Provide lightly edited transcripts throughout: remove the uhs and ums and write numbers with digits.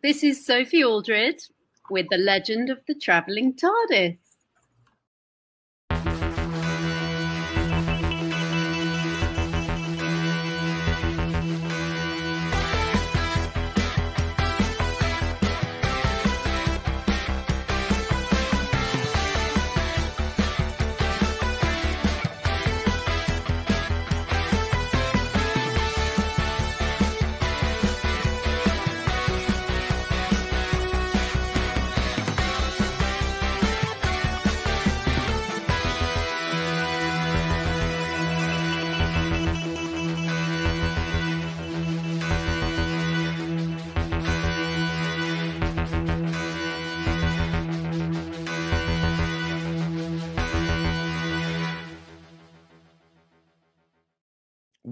This is Sophie Aldred with The Legend of the Traveling TARDIS.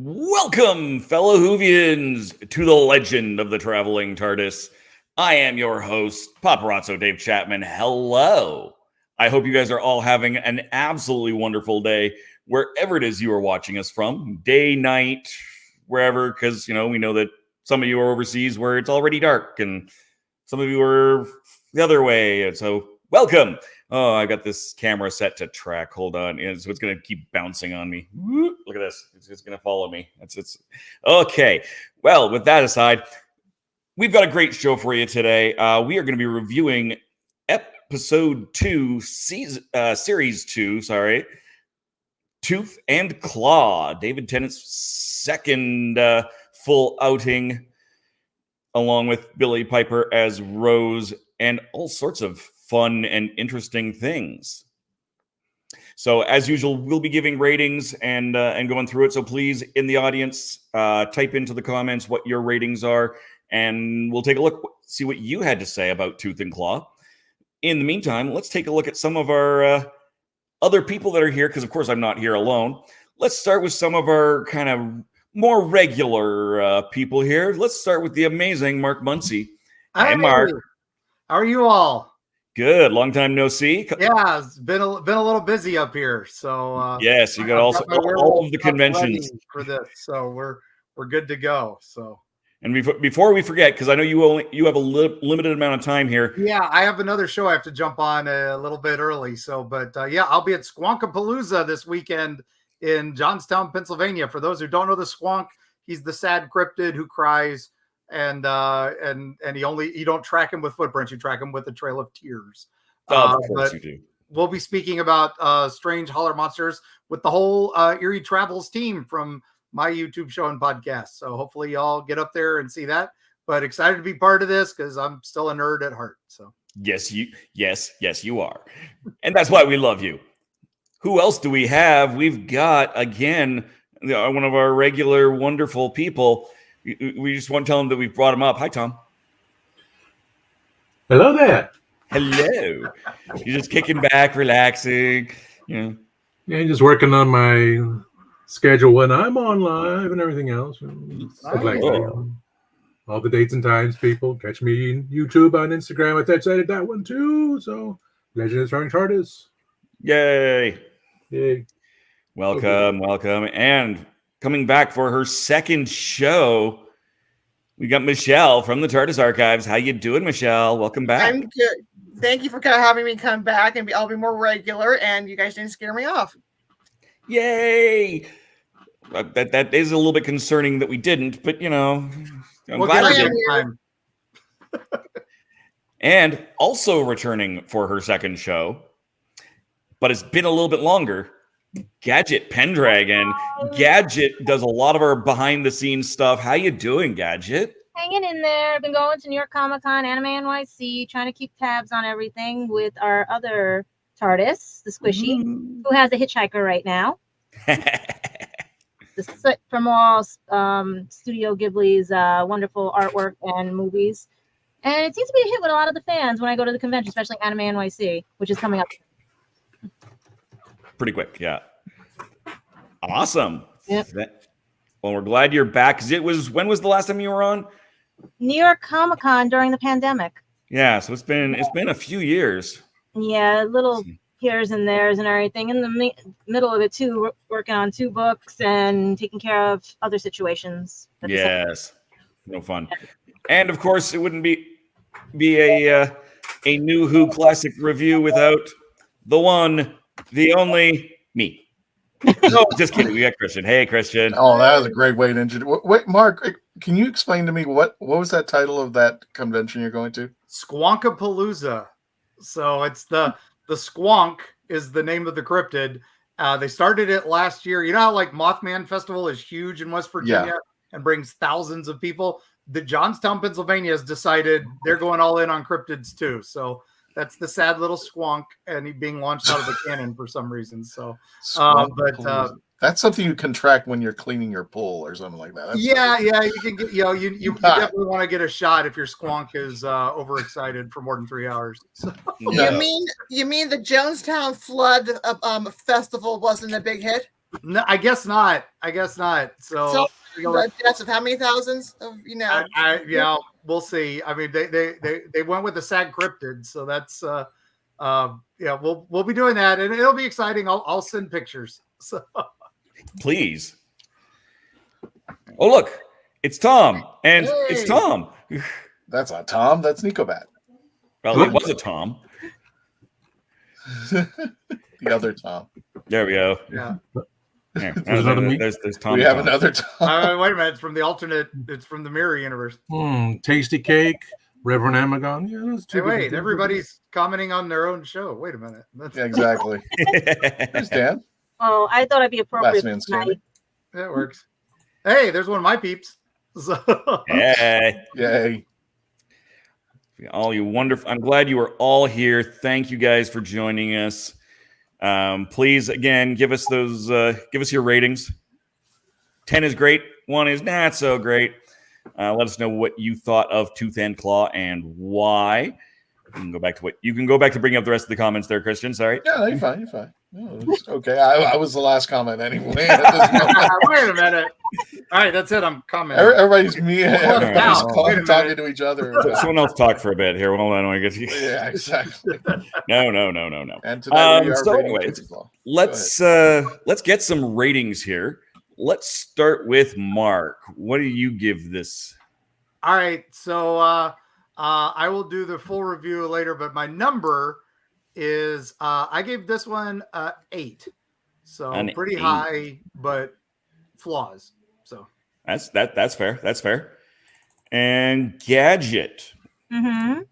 Welcome, fellow Whovians, to the Legend of the Traveling TARDIS. I am your host, Paparazzo Dave Chapman. Hello. I hope you guys are all having an absolutely wonderful day, wherever it is you are watching us from, day, night, wherever, because, we know that some of you are overseas where it's already dark, and some of you are the other way, and so welcome. Oh, I got this camera set to track. Hold on. So it's going to keep bouncing on me. Look at this. It's going to follow me. It's okay. Well, with that aside, we've got a great show for you today. We are going to be reviewing episode 2, series 2, Tooth and Claw, David Tennant's second full outing, along with Billie Piper as Rose, and all sorts of fun and interesting things. So as usual, we'll be giving ratings and going through it. So please, in the audience, type into the comments what your ratings are and we'll take a look, see what you had to say about Tooth and Claw. In the meantime, let's take a look at some of our other people that are here, because of course I'm not here alone. Let's start with some of our kind of more regular people here. Let's start with the amazing Mark Muncy. Hey, Mark. How are you all? Good. Long time no see. Yeah, it's been a little busy up here. So yes, you got all of the conventions for this, so we're good to go. So. And before we forget, because I know you have a limited amount of time here. Yeah, I have another show I have to jump on a little bit early. So, but yeah, I'll be at Squonkapalooza this weekend in Johnstown, Pennsylvania. For those who don't know the Squonk, he's the sad cryptid who cries, and you don't track him with footprints, you track him with a trail of tears. Of course you do. We'll be speaking about strange holler monsters with the whole Eerie Travels team from my YouTube show and podcast. So hopefully y'all get up there and see that. But excited to be part of this because I'm still a nerd at heart. So yes, you are. And that's why we love you. Who else do we have? We've got, again, one of our regular wonderful people. We just want to tell him that we've brought him up. Hi, Tom. Hello there. Hello. You're just kicking back, relaxing. Yeah, just working on my schedule when I'm on live and everything else. All the dates and times, people. Catch me on YouTube, on Instagram. That's that one too. So, Legend of Traveling TARDIS. Yay. Yay. Welcome. And coming back for her second show, we got Michelle from the TARDIS Archives. How you doing, Michelle? Welcome back. I'm good. Thank you for having me come back, and I'll be more regular, and you guys didn't scare me off. Yay! That is a little bit concerning that we didn't, but I'm glad we did. And also returning for her second show, but it's been a little bit longer, Gadget Pendragon. Gadget does a lot of our behind-the-scenes stuff. How you doing, Gadget? Hanging in there. I've been going to New York Comic Con, Anime NYC, trying to keep tabs on everything with our other TARDIS, the Squishy, who has a hitchhiker right now. From all Studio Ghibli's wonderful artwork and movies. And it seems to be a hit with a lot of the fans when I go to the convention, especially Anime NYC, which is coming up pretty quick. Yeah. Awesome. Yep. Well, we're glad you're back. When was the last time you were on? New York Comic Con during the pandemic. Yeah, so it's been a few years. Yeah, little here's and there's and everything. In the middle of it too, working on 2 books and taking care of other situations. Yes, no fun. And of course, it wouldn't be a new Who classic review without the one, the only me. No, just kidding. We got Christian. Hey, Christian. Oh, that was a great way to introduce. Wait, Mark, can you explain to me what was that title of that convention you're going to? Squonkapalooza. So it's the Squonk is the name of the cryptid. They started it last year. You know how like Mothman Festival is huge in West Virginia and brings thousands of people? The Johnstown, Pennsylvania has decided they're going all in on cryptids too. So that's the sad little Squonk, and he being launched out of the cannon for some reason. So, that's something you contract when you're cleaning your pool or something like that. That's you can get, you definitely want to get a shot if your Squonk is overexcited for more than 3 hours. So. You mean the Jonestown Flood Festival wasn't a big hit? No, I guess not. So the deaths of how many thousands of we'll see. I mean, they went with the sad cryptid, so that's we'll be doing that, and it'll be exciting. I'll send pictures. So please. Oh, look, it's Tom, and it's Tom. That's not Tom. That's Nicobat. Well, it was a Tom. The other Tom. There we go. Yeah. There's Tom. We have another Tom. Wait a minute. It's from the alternate. It's from the Mirror universe. Tasty Cake, Reverend Amagon. Yeah, that's two. Hey, wait, everybody's commenting on their own show. Wait a minute. Yeah, exactly. There's Dan. Oh, I thought I'd be appropriate. That works. Hey, there's one of my peeps. So. Yay. All you wonderful. I'm glad you are all here. Thank you guys for joining us. Please, again, give us your ratings. 10 is great. 1 is not so great. Let us know what you thought of Tooth and Claw and why. You can go back to bring up the rest of the comments there, Christian. Sorry. Yeah, no, you're fine. You're fine. No, it's okay. I was the last comment anyway. At this moment. Wait a minute. All right, that's it. I'm commenting. Everybody's Wait a talking minute. to each other. Someone else talk for a bit here. Hold on, I get you. Yeah, exactly. No. And tonight we are So rating anyway, Tooth and Claw. let's get some ratings here. Let's start with Mark. What do you give this? All right, so I will do the full review later, but my number is I gave this one 8, so An pretty 8. high, but flaws. So That's fair. That's fair. And Gadget. Mm-hmm.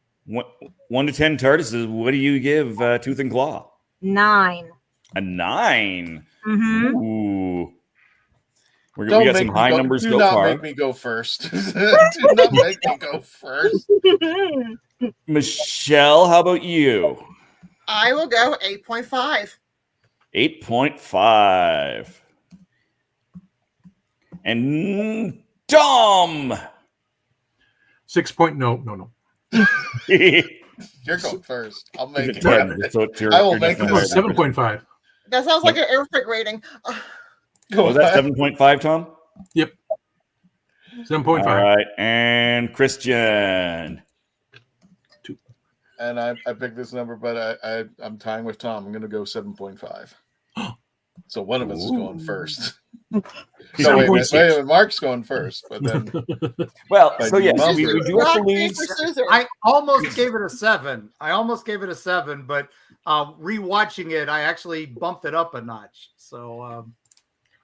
1 to 10 TARDISes. What do you give Tooth and Claw? 9. A 9. Mm-hmm. Ooh. We Don't got make some me high go- numbers do so not far. make me go first. Do not make me go first. Michelle, how about you? I will go 8.5. 8.5. And Dom. 6 point. No. You're going first. I'll make it. I will make it. 7.5. That sounds like an earthquake rating. Go Was that ahead. 7.5, Tom? Yep. 7.5. All right. And Christian. And I picked this number, but I'm tying with Tom. I'm going to go 7.5. So one of us is going first. No, wait a minute. Mark's going first, but then Well, By so yes, number. we do have to Rock, lose. paper, scissors. I almost gave it a 7. But rewatching it, I actually bumped it up a notch. So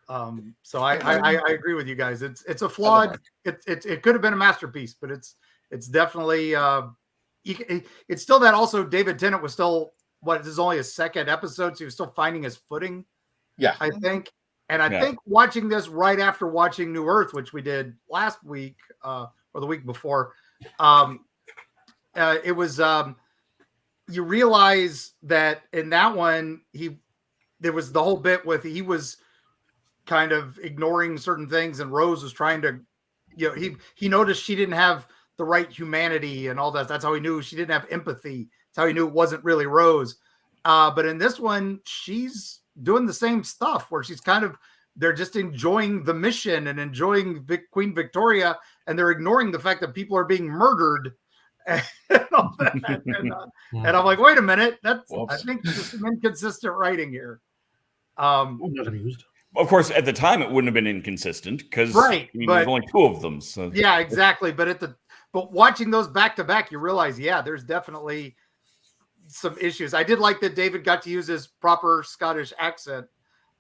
I agree with you guys. It's a flawed. It could have been a masterpiece, but it's definitely it's still that. Also, David Tennant was still this is only his second episode, so he was still finding his footing. yeah. I think. And I think watching this right after watching New Earth, which we did last week or the week before, it was you realize that in that one there was the whole bit with he was kind of ignoring certain things, and Rose was trying to, he noticed she didn't have the right humanity and all that. That's how he knew she didn't have empathy. That's how he knew it wasn't really Rose. But in this one, she's doing the same stuff where she's they're just enjoying the mission and enjoying Queen Victoria, and they're ignoring the fact that people are being murdered and all that. And I'm like, wait a minute, I think there's some inconsistent writing here. I'm not amused. Of course, at the time, it wouldn't have been inconsistent because there's only 2 of them. So yeah, exactly. But watching those back to back, you realize, there's definitely some issues. I did like that David got to use his proper Scottish accent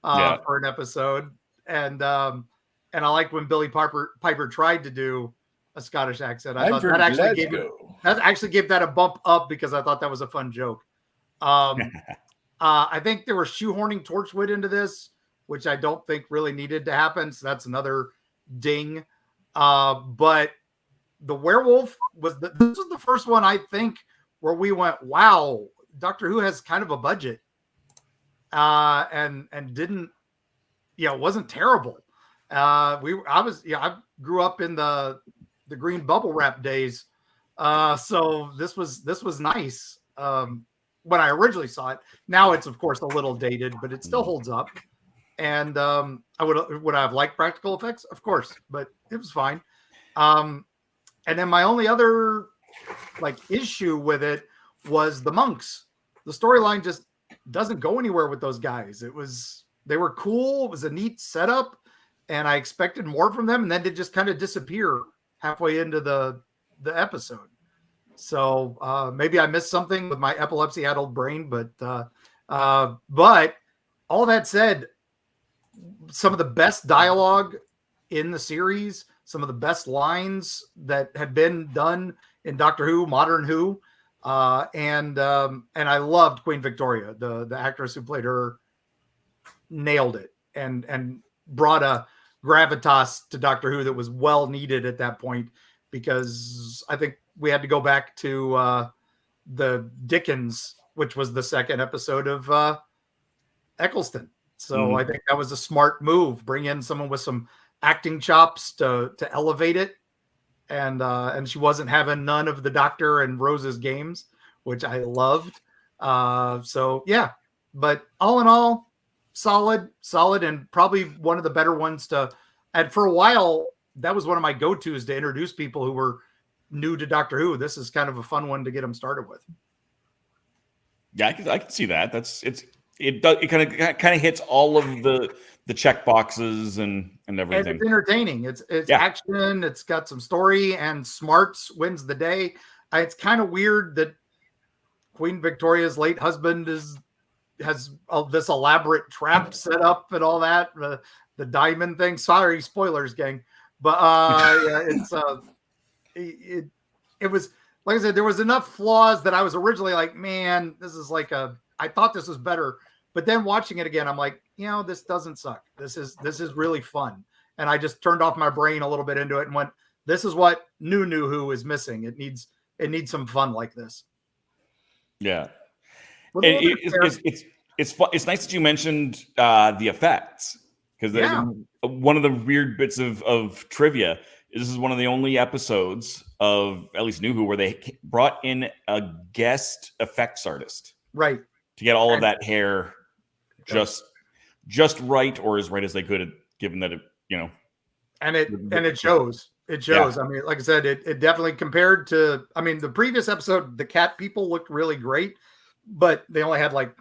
for an episode, and I liked when Billie Piper tried to do a Scottish accent. I thought that actually gave that a bump up because I thought that was a fun joke. I think they were shoehorning Torchwood into this, which I don't think really needed to happen. So that's another ding. But the werewolf this was the first one I think where we went, wow, Doctor Who has kind of a budget, and didn't, it wasn't terrible. I grew up in the green bubble wrap days, so this was nice when I originally saw it. Now it's of course a little dated, but it still holds up. And I would I have liked practical effects, of course, but it was fine. And then my only other issue with it was the monks. The storyline just doesn't go anywhere with those guys. They were cool. It was a neat setup, and I expected more from them, and then they just kind of disappear halfway into the episode. So maybe I missed something with my epilepsy-addled brain, but all that said, some of the best dialogue in the series, some of the best lines that had been done in Doctor Who, Modern Who, and I loved Queen Victoria. The actress who played her nailed it and brought a gravitas to Doctor Who that was well needed at that point, because I think we had to go back to the Dickens, which was the second episode of Eccleston. So I think that was a smart move. Bring in someone with some acting chops to elevate it. and she wasn't having none of the Doctor and Rose's games, which I loved. So yeah, but all in all, solid, and probably one of the better ones to. And for a while, that was one of my go-tos to introduce people who were new to Doctor Who. This is kind of a fun one to get them started with. Yeah, I can see that. It kind of hits all of the check boxes and everything. And it's entertaining. It's action. It's got some story, and smarts wins the day. It's kind of weird that Queen Victoria's late husband has this elaborate trap set up and all that. The diamond thing. Sorry, spoilers, gang. But yeah, it was, like I said, there was enough flaws that I was originally like, man, this is like I thought this was better. But then watching it again, I'm like, this doesn't suck. This is really fun. And I just turned off my brain a little bit into it and went, this is what New Who is missing. It needs some fun like this. Yeah. It's fun. It's nice that you mentioned the effects, because one of the weird bits of trivia is this is one of the only episodes of at least New Who where they brought in a guest effects artist, right, to get all of that hair just right, or as right as they could, given that and it shows. It shows. Yeah. I mean, like I said, it definitely compared to, the previous episode, the cat people looked really great, but they only had like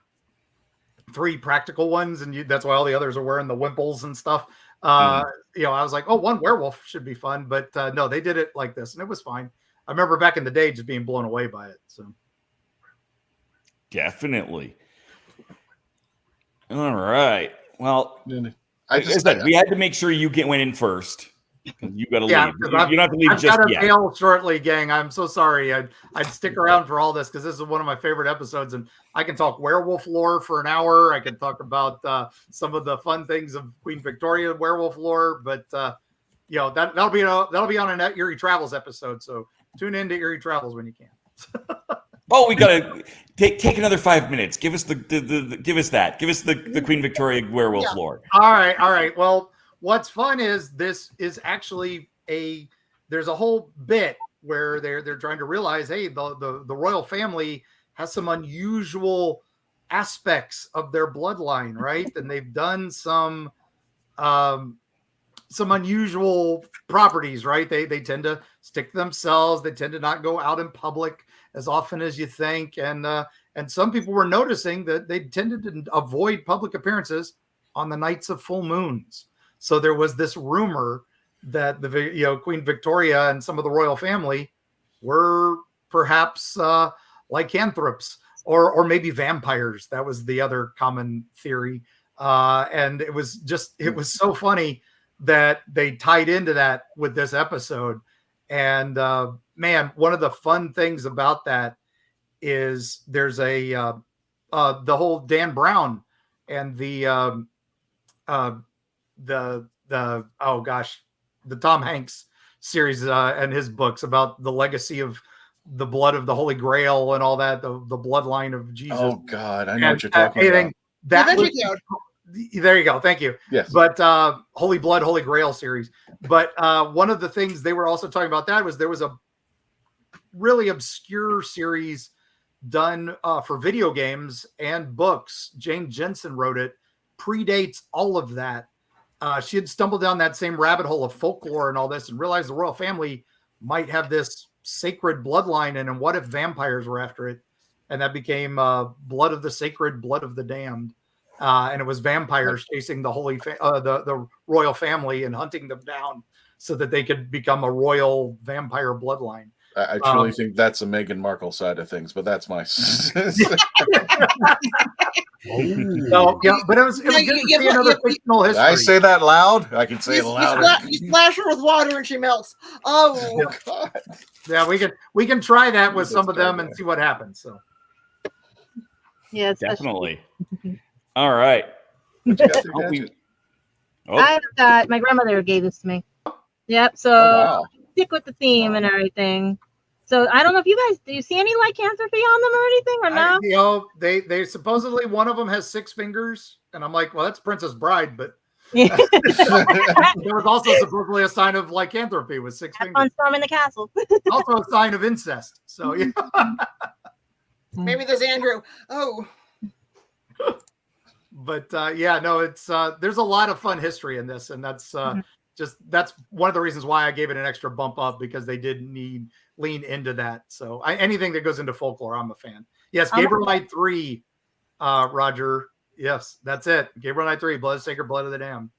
3 practical ones, and that's why all the others are wearing the wimples and stuff. I was like, one werewolf should be fun, but no, they did it like this, and it was fine. I remember back in the day just being blown away by it. So definitely. All right. Well, I said we had to make sure you went in first. You got to leave. You don't have to leave just yet. I've got to bail shortly, gang. I'm so sorry. I'd stick around for all this because this is one of my favorite episodes, and I can talk werewolf lore for an hour. I can talk about some of the fun things of Queen Victoria werewolf lore, but that'll be on an Eerie Travels episode. So tune in to Eerie Travels when you can. Oh, we gotta take another 5 minutes. Give us the Queen Victoria werewolf lore. All right. Well, what's fun is this is actually there's a whole bit where they're trying to realize, hey, the royal family has some unusual aspects of their bloodline, right? And they've done some unusual properties, right? They tend to stick to themselves. They tend to not go out in public as often as you think. And some people were noticing that they tended to avoid public appearances on the nights of full moons. So there was this rumor that the Queen Victoria and some of the royal family were perhaps lycanthropes or maybe vampires. That was the other common theory. And it was so funny that they tied into that with this episode. And man, one of the fun things about that is there's the whole Dan Brown and the Tom Hanks series and his books about the legacy of the blood of the Holy Grail and all that, the bloodline of Jesus. Oh God, I know what you're talking about. There you go. Thank you. Yes. But Holy Blood, Holy Grail series. But one of the things they were also talking about that was there was a really obscure series done for video games and books. Jane Jensen wrote it. Predates all of that. She had stumbled down that same rabbit hole of folklore and all this and realized the royal family might have this sacred bloodline. And what if vampires were after it? And that became Blood of the Sacred, Blood of the Damned. And it was vampires chasing the the royal family and hunting them down so that they could become a royal vampire bloodline. I truly think that's a Meghan Markle side of things, but that's my. So, yeah, but it was good to see another fictional history. I say that loud. I can say it louder. You splash her with water and she melts. Oh God! Yeah, we can try that with some of them and see what happens. So, yeah, definitely. All right. I've got my grandmother gave this to me. Yep. So stick with the theme and everything. So I don't know if you guys do you see any lycanthropy on them or anything or no? They supposedly one of them has 6 fingers, and I'm like, well, that's Princess Bride, but There was also supposedly a sign of lycanthropy with 6 fingers. Fun storming the castle. Also a sign of incest. So yeah. Maybe there's Andrew. Oh. But yeah, no, it's there's a lot of fun history in this, and that's that's one of the reasons why I gave it an extra bump up, because they did lean into that. So anything that goes into folklore, I'm a fan. Yes, Gabriel Knight 3, Roger. Yes, that's it. Gabriel Knight 3, Blood of Sacred, Blood of the Damned.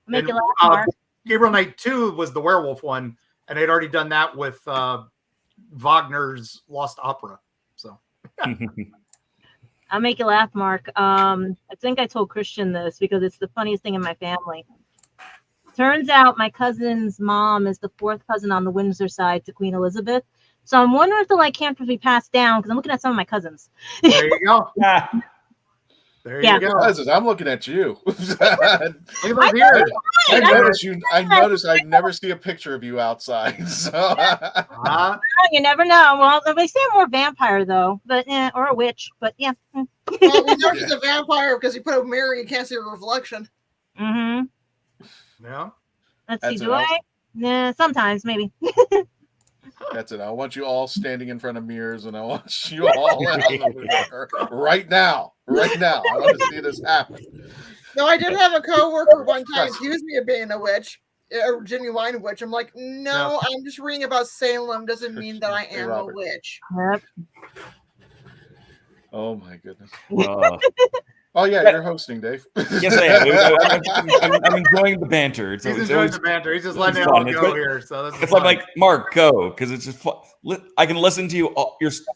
Make it laugh, Mark. Gabriel Knight 2 was the werewolf one, and they'd already done that with Wagner's Lost Opera. So I'll make you laugh, Mark. I think I told Christian this because it's the funniest thing in my family. Turns out my cousin's mom is the 4th cousin on the Windsor side to Queen Elizabeth. So I'm wondering if the lycanthropy passed down, because I'm looking at some of my cousins. There you go. There you go. I'm looking at you. I noticed I never see a picture of you outside. So you never know. Well, they say I'm more vampire though, but or a witch. But yeah. Well, we know she's a vampire because you put a mirror, you can't see her reflection. Mm-hmm. Yeah. Let's see. Do I? Yeah, sometimes maybe. That's it. I want you all standing in front of mirrors, and I want you all right now. Right now. I want to see this happen. No, I did have a coworker one time accuse me of being a witch, a genuine witch. I'm like, no, I'm just reading about Salem. Doesn't mean that I am a witch. Yep. Oh my goodness. Oh yeah, you're hosting, Dave. Yes, I am. I'm enjoying the banter. He's enjoying the banter. He's just letting it all go here. So it's like Mark, go, because it's just fun. I can listen to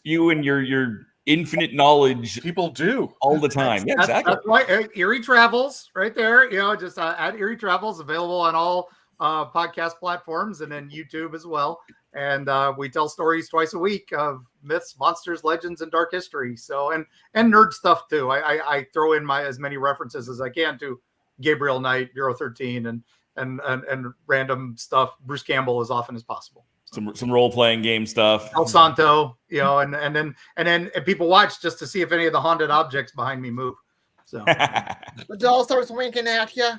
you and your infinite knowledge. People do all the time. Yeah, exactly. That's why Eerie Travels, right there. You know, just at Eerie Travels, available on all podcast platforms and then YouTube as well. And we tell stories twice a week of myths, monsters, legends, and dark history. So and nerd stuff too. I throw in as many references as I can to Gabriel Knight, Bureau 13, and random stuff. Bruce Campbell as often as possible. Some role playing game stuff. El Santo, you know, and then people watch just to see if any of the haunted objects behind me move. So the doll starts winking at you.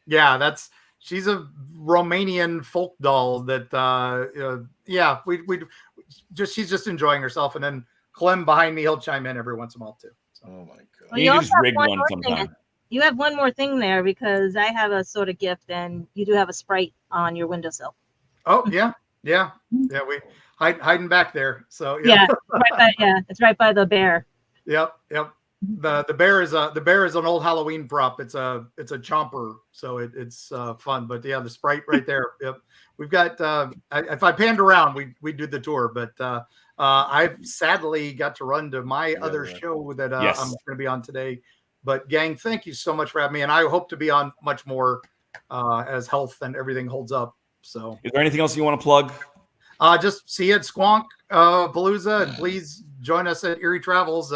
Yeah, she's a Romanian folk doll that she's just enjoying herself, and then Clem behind me, he'll chime in every once in a while too. So. Oh my god! Well, you just rig one sometime. You have one more thing there, because I have a sort of gift, and you do have a Sprite on your windowsill. Oh yeah, we hiding back there. So it's right by the bear. Yep. The bear is an old Halloween prop. It's a chomper, so it's fun. But yeah, the Sprite right there. Yep. We've got if I panned around, we do the tour, but I've sadly got to run to my other show that I'm going to be on today. But gang, thank you so much for having me, and I hope to be on much more as health and everything holds up. So, is there anything else you want to plug? Just see you at Squonk Palooza, and please join us at Eerie Travels.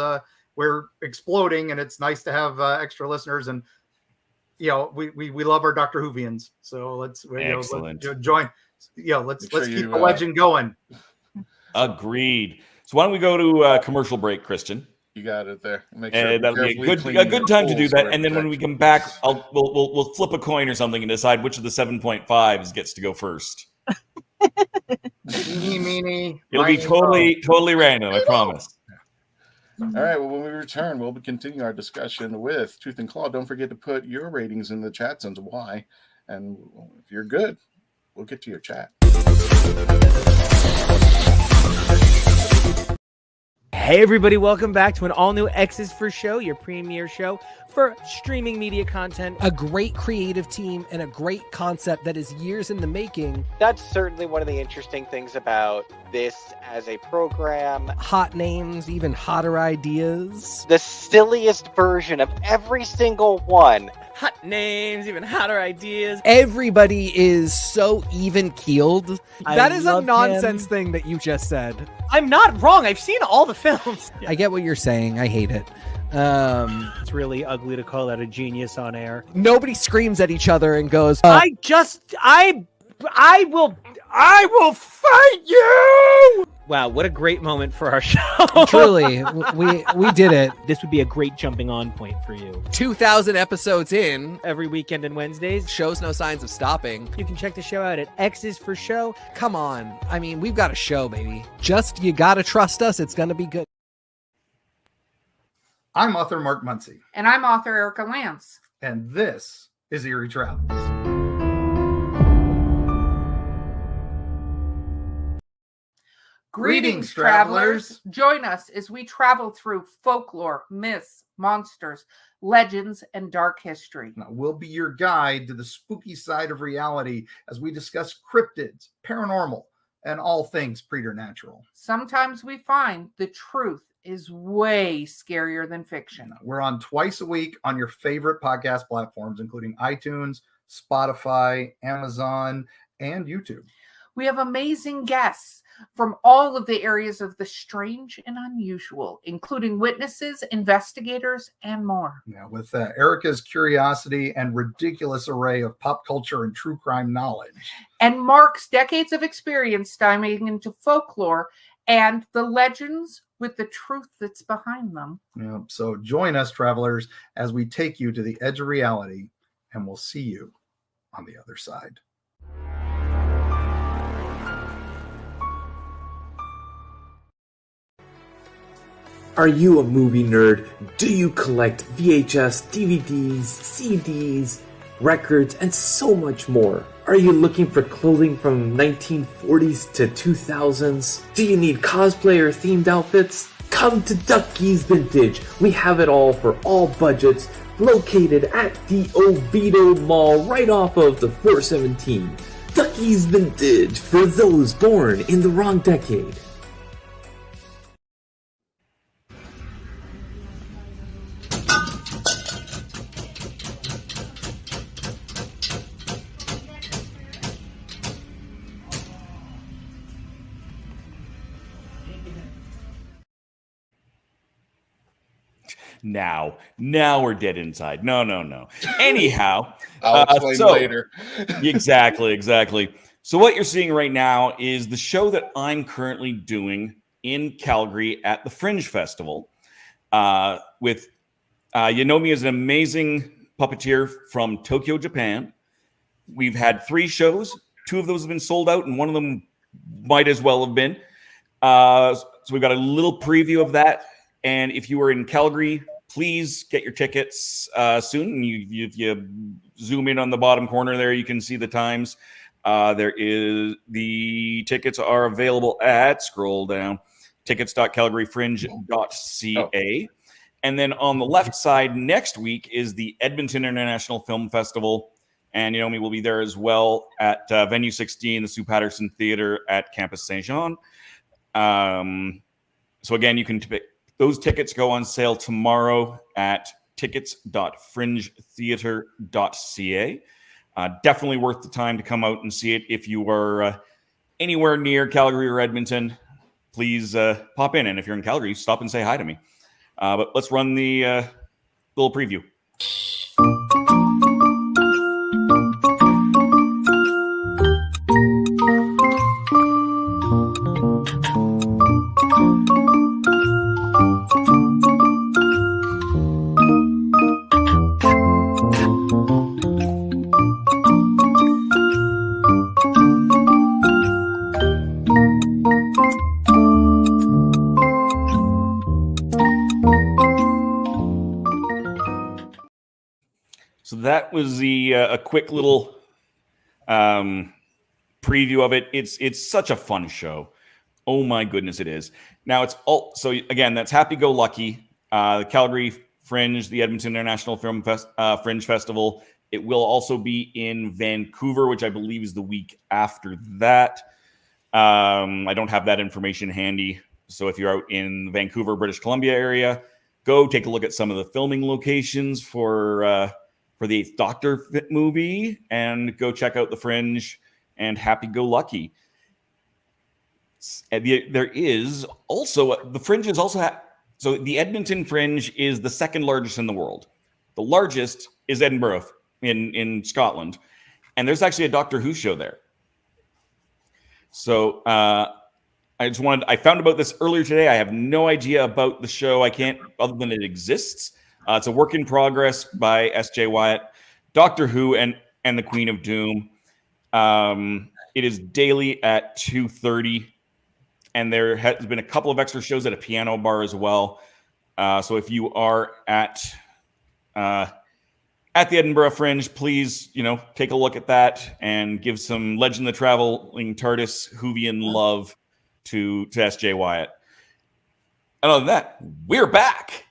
We're exploding, and it's nice to have extra listeners. And we love our Doctor Whovians. So let's join. Let's keep the legend going. Agreed. So why don't we go to a commercial break, Christian? You got it there. Make sure that'll be a good time to do that. And then when we come back, we'll flip a coin or something and decide which of the 7.5s gets to go first. Meanie. It'll be totally random, I promise. All right. Well, when we return, we'll continue our discussion with Tooth and Claw. Don't forget to put your ratings in the chat, and why. And if you're good, we'll get to your chat. Hey everybody, welcome back to an all-new X's for Show, your premier show for streaming media content. A great creative team and a great concept that is years in the making. That's certainly one of the interesting things about this as a program. Hot names, even hotter ideas. The silliest version of every single one. Hot names, even hotter ideas. Everybody is so even-keeled. That is a nonsense thing that you just said. I'm not wrong. I've seen all the films. I get what you're saying. I hate it. It's really ugly to call that a genius on air. Nobody screams at each other and goes, I will fight you! Wow, what a great moment for our show. Truly, we did it. This would be a great jumping on point for you. 2,000 episodes in. Every weekend and Wednesdays. Shows no signs of stopping. You can check the show out at X's for Show. Come on. I mean, we've got a show, baby. Just, you gotta trust us. It's gonna be good. I'm author Mark Muncy. And I'm author Erica Lance. And this is Eerie Travels. Greetings, travelers. Join us as we travel through folklore, myths, monsters, legends, and dark history. Now, we'll be your guide to the spooky side of reality as we discuss cryptids, paranormal, and all things preternatural. Sometimes we find the truth is way scarier than fiction. We're on twice a week on your favorite podcast platforms, including iTunes, Spotify, Amazon, and YouTube. We have amazing guests from all of the areas of the strange and unusual, including witnesses, investigators, and more. Yeah, with Erica's curiosity and ridiculous array of pop culture and true crime knowledge. And Mark's decades of experience diving into folklore and the legends with the truth that's behind them. Yeah, so join us, travelers, as we take you to the edge of reality, and we'll see you on the other side. Are you a movie nerd? Do you collect VHS, DVDs, CDs, records, and so much more? Are you looking for clothing from 1940s to 2000s? Do you need cosplay or themed outfits? Come to Ducky's Vintage. We have it all for all budgets, located at the Oviedo Mall right off of the 417. Ducky's Vintage for those born in the wrong decade. Now we're dead inside. No. Anyhow, I'll explain later. Exactly. So what you're seeing right now is the show that I'm currently doing in Calgary at the Fringe Festival with Yonomi is an amazing puppeteer from Tokyo, Japan. We've had 3 shows. 2 of those have been sold out, and one of them might as well have been. So we've got a little preview of that. And if you are in Calgary, please get your tickets soon. If you zoom in on the bottom corner there, you can see the times. The tickets are available at, scroll down, tickets.calgaryfringe.ca. And then on the left side next week is the Edmonton International Film Festival. And Yonomi will be there as well at Venue 16, the Sue Patterson Theater at Campus Saint-Jean. So again, you can those tickets go on sale tomorrow at tickets.fringetheater.ca. Definitely worth the time to come out and see it. If you are anywhere near Calgary or Edmonton, please pop in. And if you're in Calgary, stop and say hi to me. But let's run the little preview. That was a quick little preview of it. It's such a fun show. Oh my goodness, it is. Now it's all so again. That's Happy Go Lucky, the Calgary Fringe, the Edmonton International Film Fringe Festival. It will also be in Vancouver, which I believe is the week after that. I don't have that information handy. So if you're out in the Vancouver, British Columbia area, go take a look at some of the filming locations for the 8th Doctor movie, and go check out the Fringe and Happy Go Lucky. There is also the Fringe is also so the Edmonton Fringe is the second largest in the world. The largest is Edinburgh in Scotland, and there's actually a Doctor Who show there. So I found about this earlier today. I have no idea about the show. I can't, other than it exists. It's a work in progress by S.J. Wyatt, Doctor Who, and the Queen of Doom. It is daily at 2:30, and there has been a couple of extra shows at a piano bar as well. So if you are at the Edinburgh Fringe, please, take a look at that and give some Legend of the Traveling TARDIS Whovian love to S.J. Wyatt. And other than that, we're back.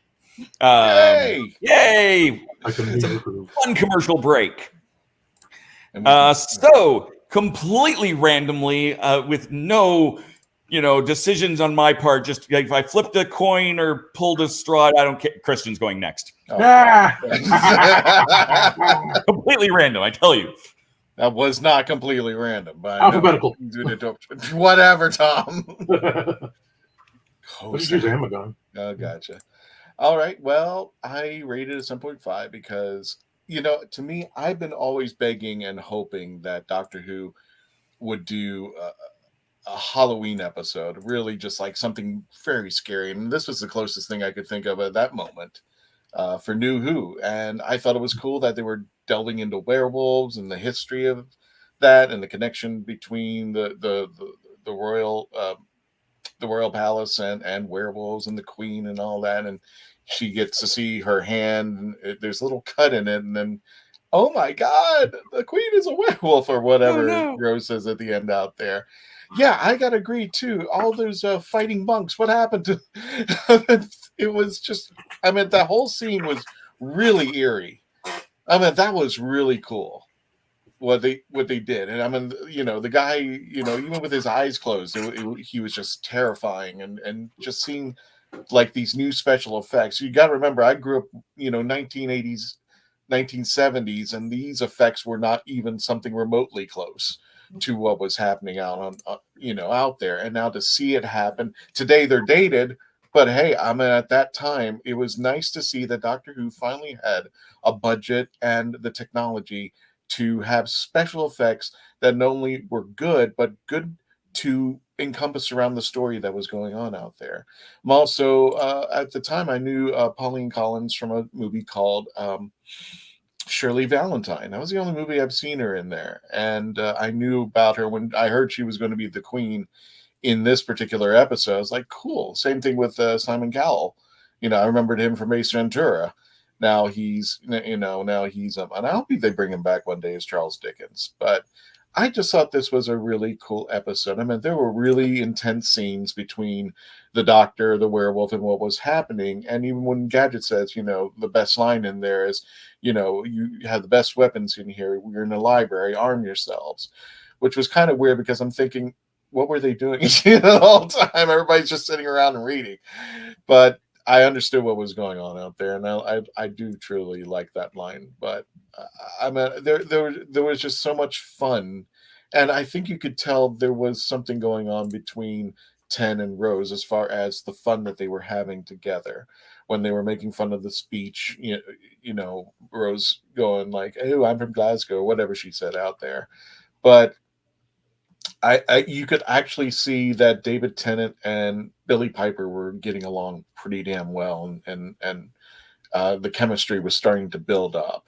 Yay! It's a fun commercial break. So completely randomly, with no, decisions on my part, just if I flipped a coin or pulled a straw, I don't care. Christian's going next. Completely random, I tell you. That was not completely random, but alphabetical. Whatever, Tom. Let's use Amazon. Oh, gotcha. All right. Well, I rated it 7.5 because, to me, I've been always begging and hoping that Doctor Who would do a Halloween episode, really just like something very scary. And this was the closest thing I could think of at that moment for New Who. And I thought it was cool that they were delving into werewolves and the history of that and the connection between the royal palace and werewolves and the queen and all that. And she gets to see her hand, and there's a little cut in it, and then, oh my God, the queen is a werewolf or whatever Rose says at the end out there. Yeah, I gotta agree too. All those fighting monks, what happened to it was just, that whole scene was really eerie. That was really cool what they did. And the guy, even with his eyes closed, he was just terrifying, and just seeing like these new special effects. You got to remember, I grew up, 1980s, 1970s, and these effects were not even something remotely close to what was happening out there. And now to see it happen today, they're dated, but hey, at that time, it was nice to see that Doctor Who finally had a budget and the technology to have special effects that not only were good, but good to encompass around the story that was going on out there. I'm also, at the time, I knew Pauline Collins from a movie called Shirley Valentine. That was the only movie I've seen her in there. And I knew about her when I heard she was going to be the queen in this particular episode. I was like, cool. Same thing with Simon Cowell. I remembered him from Ace Ventura. Now he's, and I hope they bring him back one day as Charles Dickens. But I just thought this was a really cool episode. There were really intense scenes between the Doctor, the werewolf, and what was happening. And even when Gadget says, the best line in there is, you have the best weapons in here. We're in a library. Arm yourselves. Which was kind of weird because I'm thinking, what were they doing the whole time? Everybody's just sitting around and reading. But I understood what was going on out there, and I do truly like that line. But there was just so much fun, and I think you could tell there was something going on between Ten and Rose as far as the fun that they were having together when they were making fun of the speech. Rose going like, "Oh, I'm from Glasgow," or whatever she said out there, but you could actually see that David Tennant and Billie Piper were getting along pretty damn well, and the chemistry was starting to build up.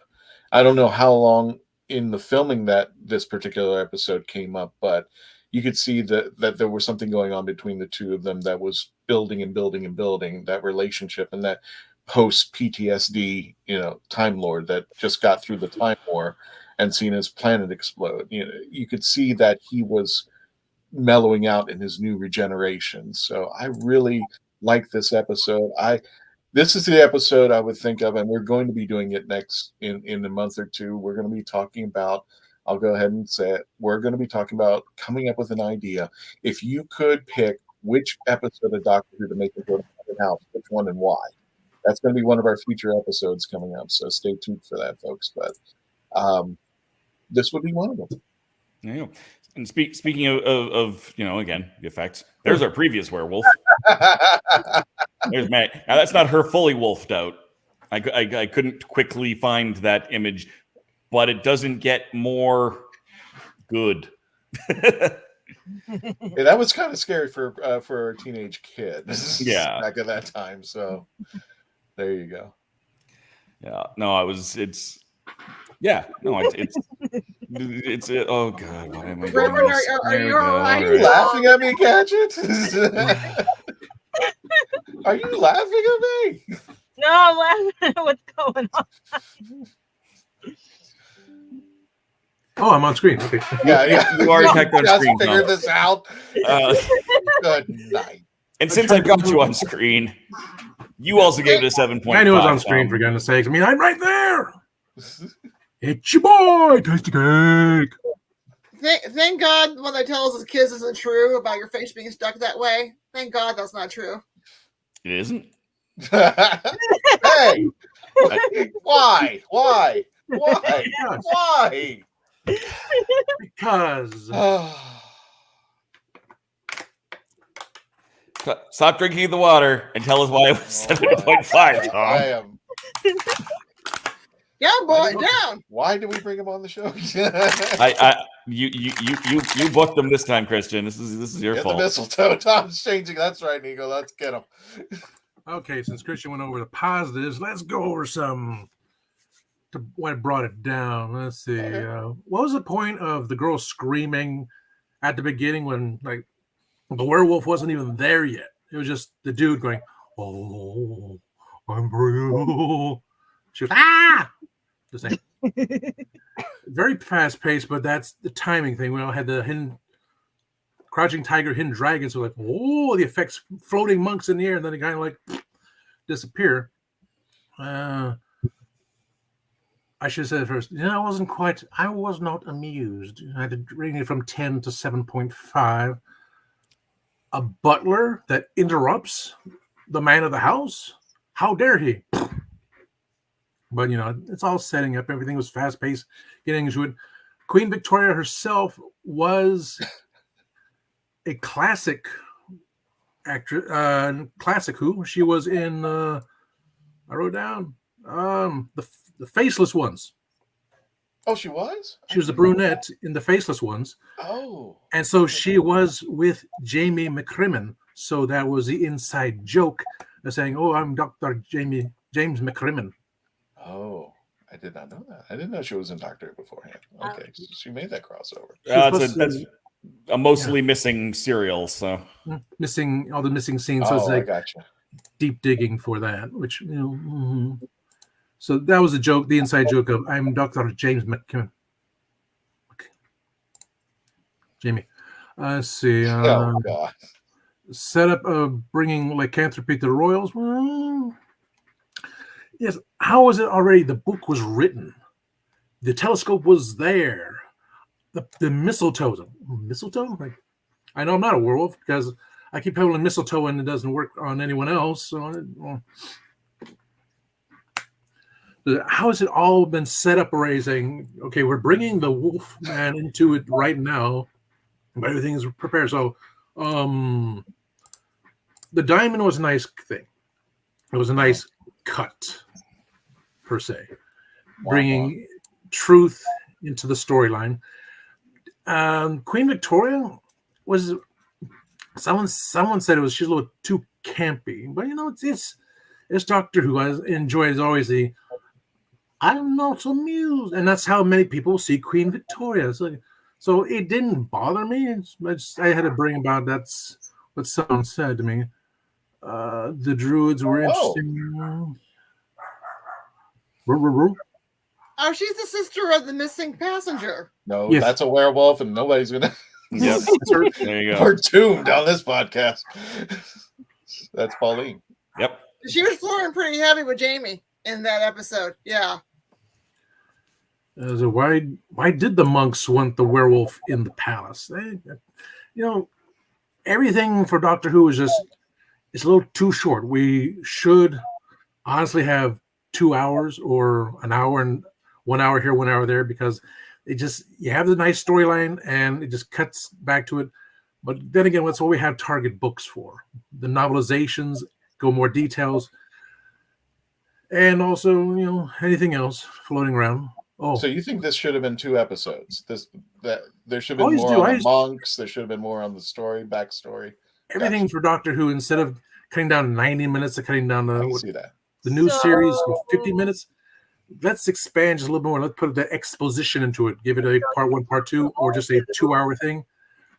I don't know how long in the filming that this particular episode came up, but you could see that there was something going on between the two of them that was building and building and building that relationship, and that post PTSD, Time Lord that just got through the Time War and seen his planet explode. You could see that he was mellowing out in his new regeneration. So I really like this episode. This is the episode I would think of, and we're going to be doing it next in a month or two. We're going to be talking about, I'll go ahead and say it, we're going to be talking about coming up with an idea. If you could pick which episode of Doctor Who to make into a haunted house, which one and why? That's going to be one of our future episodes coming up. So stay tuned for that, folks. But this would be one of them. Yeah. And speaking of again, the effects, there's our previous werewolf. There's Matt. Now that's not her fully wolfed out. I couldn't quickly find that image, but it doesn't get more good. Yeah, that was kind of scary for a teenage kid. Yeah. Back at that time. So there you go. Yeah. No, it's oh god, why am I doing Reverend, this? are you There we go. all right? Are you laughing at me, Gadget? Are you laughing at me? No, I'm laughing at what's going on. Oh, I'm on screen. Okay. Yeah. You are tech on screen. Figured this out. Good night. And since I've got you on screen, you also gave it a 7.5. I knew it was on screen, for goodness sakes. I mean, I'm right there. It's your boy, Tasty Cake. Thank God when they tell us as kids isn't true about your face being stuck that way. Thank God that's not true. It isn't? Hey! Why? Because Stop drinking the water and tell us why it was 7.5, Tom. I am. Yeah, boy, down. Why did we bring him on the show? You booked them this time, Christian. This is your fault. The mistletoe. Tom's changing. That's right, Nico. Let's get him. Okay, since Christian went over the positives, let's go over some to what brought it down. Let's see. What was the point of the girl screaming at the beginning when like the werewolf wasn't even there yet? It was just the dude going, "Oh, I'm real." She was just like very fast paced, but that's the timing thing. We all had the hidden crouching tiger, hidden dragon. So like, oh, the effects, floating monks in the air, and then they kind of like disappear. I should have said it first. I was not amused. I had to rate it from 10 to 7.5. A butler that interrupts the man of the house? How dare he? But, it's all setting up. Everything was fast-paced, getting into it. Queen Victoria herself was a classic actress, classic Who. She was in, I wrote down, the Faceless Ones. Oh, she was? She was the brunette in the Faceless Ones. Oh. And so she was with Jamie McCrimmon. So that was the inside joke of saying, oh, I'm Dr. James McCrimmon. Oh, I did not know that. I didn't know she was in Doctor beforehand. Okay, so she made that crossover. That's a mostly missing serial, so missing all the missing scenes. So it's I like gotcha. Deep digging for that, which So that was the joke, the inside joke of I'm Dr. James McKinnon. Okay. Jamie, let's see. Oh God. Setup of bringing lycanthropy to the Royals. Well, yes. How was it already? The book was written. The telescope was there. The mistletoe. Mistletoe? Like, I know I'm not a werewolf because I keep peddling mistletoe and it doesn't work on anyone else. So, how has it all been set up already? Saying, okay, we're bringing the wolf man into it right now, but everything is prepared. So, the diamond was a nice thing. It was a nice cut, per se, bringing truth into the storyline. Queen Victoria was someone said she's a little too campy, but it's Doctor Who. I enjoy is always the I'm not amused, and that's how many people see Queen Victoria. So it didn't bother me. I had to bring about that's what someone said to me. The druids were interesting. Oh, she's the sister of the missing passenger. No, that's a werewolf, and nobody's gonna. Yep. There you go. We're doomed on this podcast. That's Pauline. Yep. She was flooring pretty heavy with Jamie in that episode. Yeah. So why did the monks want the werewolf in the palace? Everything for Doctor Who is it's a little too short. We should honestly have 2 hours or an hour and 1 hour here, 1 hour there, because you have the nice storyline and it just cuts back to it. But then again, that's what we have Target books for. The novelizations go more details. And also, anything else floating around. Oh, so you think this should have been 2 episodes? There should have been Always more do. on I the used- monks. There should have been more on the backstory. everything for Doctor Who, instead of cutting down 90 minutes to cutting down I can the see that. new series with 50 minutes, let's expand just a little more. Let's put the exposition into it. Give it a part 1, part 2, or just a 2-hour thing.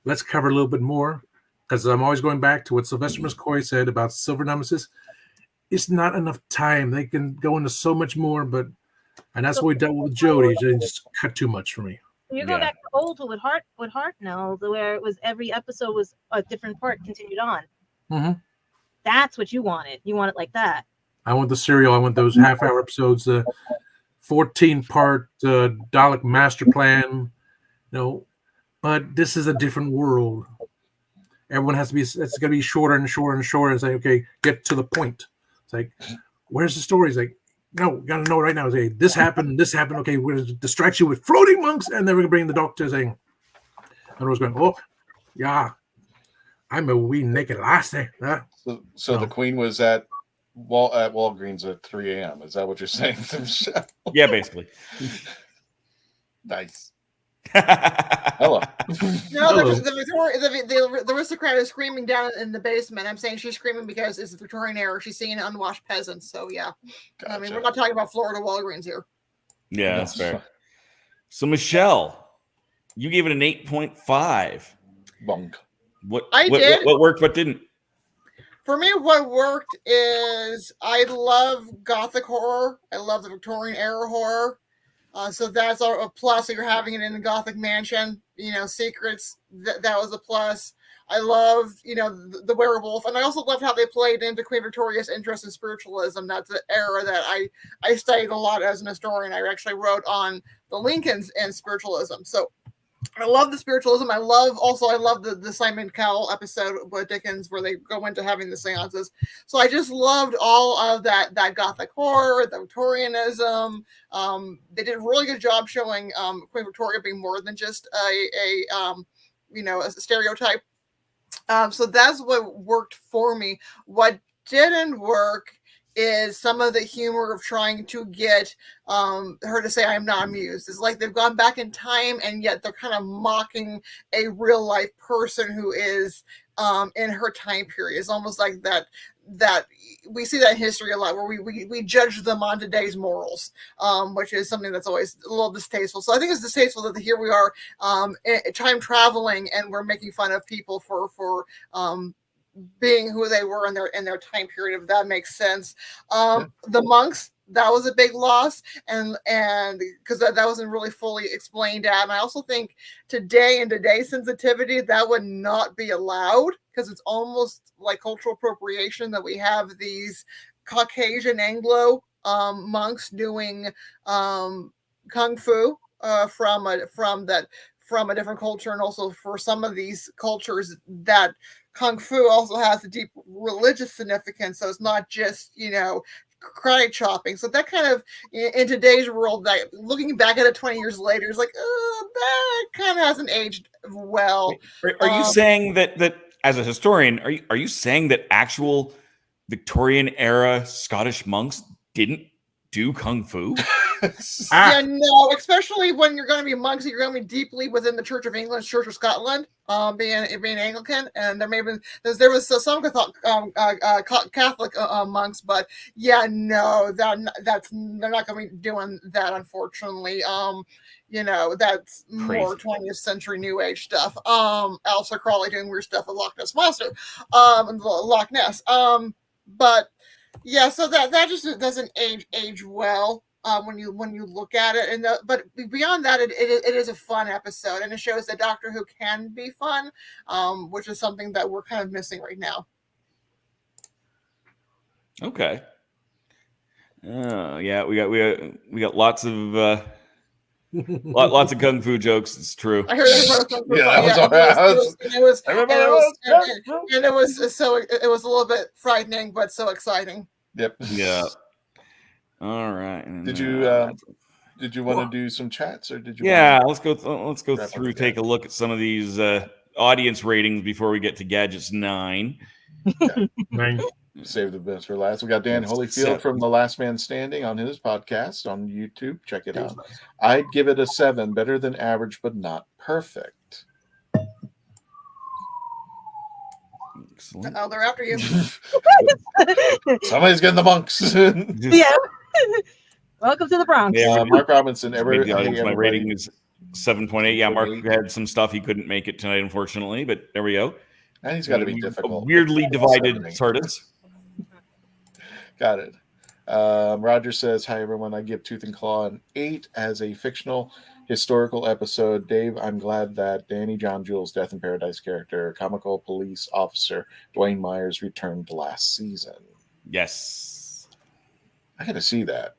Let's cover a little bit more, because I'm always going back to what Sylvester McCoy said about Silver Nemesis. It's not enough time. They can go into so much more, and that's what we dealt with Jodie. They just cut too much for me. You go back to old with Hartnell, where it was every episode was a different part continued on. Mm-hmm. That's what you wanted. You want it like that. I want the serial. I want those half-hour episodes, 14-part Dalek master plan. But this is a different world. Everyone has to be. It's going to be shorter and shorter and shorter. And say, okay, get to the point. It's like, where's the story? It's like, no, got to know right now. Say, this happened. This happened. Okay, we're going to distract you with floating monks, and then we're going to bring the Doctor saying, and I was going, oh, yeah, I'm a wee naked lassie. Huh? So the Queen was at Walgreens at 3 a.m. Is that what you're saying? Yeah, basically. Nice. Hello. No, the aristocrat is screaming down in the basement. I'm saying she's screaming because it's the Victorian era. She's seeing unwashed peasants. So yeah, gotcha. I mean, we're not talking about Florida Walgreens here. Yeah, that's fair. So Michelle, you gave it an 8.5. Bonk. What did. What worked? What didn't? For me, what worked is I love Gothic horror. I love the Victorian era horror. So that's a plus. You're having it in the Gothic mansion, secrets. That was a plus. I loved, the werewolf, and I also loved how they played into Queen Victoria's interest in spiritualism. That's an era that I studied a lot as an historian. I actually wrote on the Lincolns and spiritualism. So I love the spiritualism. I love the Simon Cowell episode with Dickens where they go into having the seances. So I just loved all of that Gothic horror, the Victorianism. They did a really good job showing Queen Victoria being more than just a stereotype. So that's what worked for me. What didn't work is some of the humor of trying to get her to say I'm not amused. It's like they've gone back in time and yet they're kind of mocking a real life person who is in her time period. It's almost like that we see that in history a lot where we judge them on today's morals, which is something that's always a little distasteful. So I think it's distasteful that here we are time traveling and we're making fun of people for being who they were in their time period, if that makes sense. The monks, that was a big loss, and because that wasn't really fully explained out. And I also think in today's sensitivity, that would not be allowed because it's almost like cultural appropriation that we have these Caucasian Anglo monks doing kung fu from a different culture, and also for some of these cultures that Kung Fu also has a deep religious significance. So it's not just, karate chopping. So that kind of, in today's world, that looking back at it 20 years later, is like, that kind of hasn't aged well. Are you saying that as a historian, are you saying that actual Victorian era Scottish monks didn't do Kung Fu? Yeah, no, especially when you're going to be monks, you're going to be deeply within the Church of England, Church of Scotland, being Anglican, and there was some Catholic monks, but yeah, no, they're not going to be doing that, unfortunately. That's more 20th century New Age stuff. Aleister Crowley doing weird stuff with Loch Ness Monster, and Loch Ness. But yeah, so that just doesn't age well. When you look at it, but beyond that, it is a fun episode, and it shows that Doctor Who can be fun, which is something that we're kind of missing right now. Okay. Yeah, we got lots of lots of kung fu jokes. It's true. I heard it was a little bit frightening, but so exciting. Yep. Yeah. All right. Did you want to do some chats, or did you? Yeah, let's go through. Take a look at some of these audience ratings before we get to Gadgets 9. Save the best for last. We got Dan Holyfield from The Last Man Standing on his podcast on YouTube. Check it out. I'd give it a 7, better than average, but not perfect. Excellent. Oh, they're after you. Somebody's getting the monks. Yeah. Welcome to the Bronx. Yeah, Mark Robinson. My rating is 7.8. Yeah, Mark had some stuff he couldn't make it tonight, unfortunately, but there we go. And he's got to be difficult. Weirdly divided TARDIS. Got it. Roger says, hi, everyone. I give Tooth and Claw an 8 as a fictional historical episode. Dave, I'm glad that Danny John Jules' Death in Paradise character, comical police officer Dwayne Myers, returned last season. Yes. I got to see that.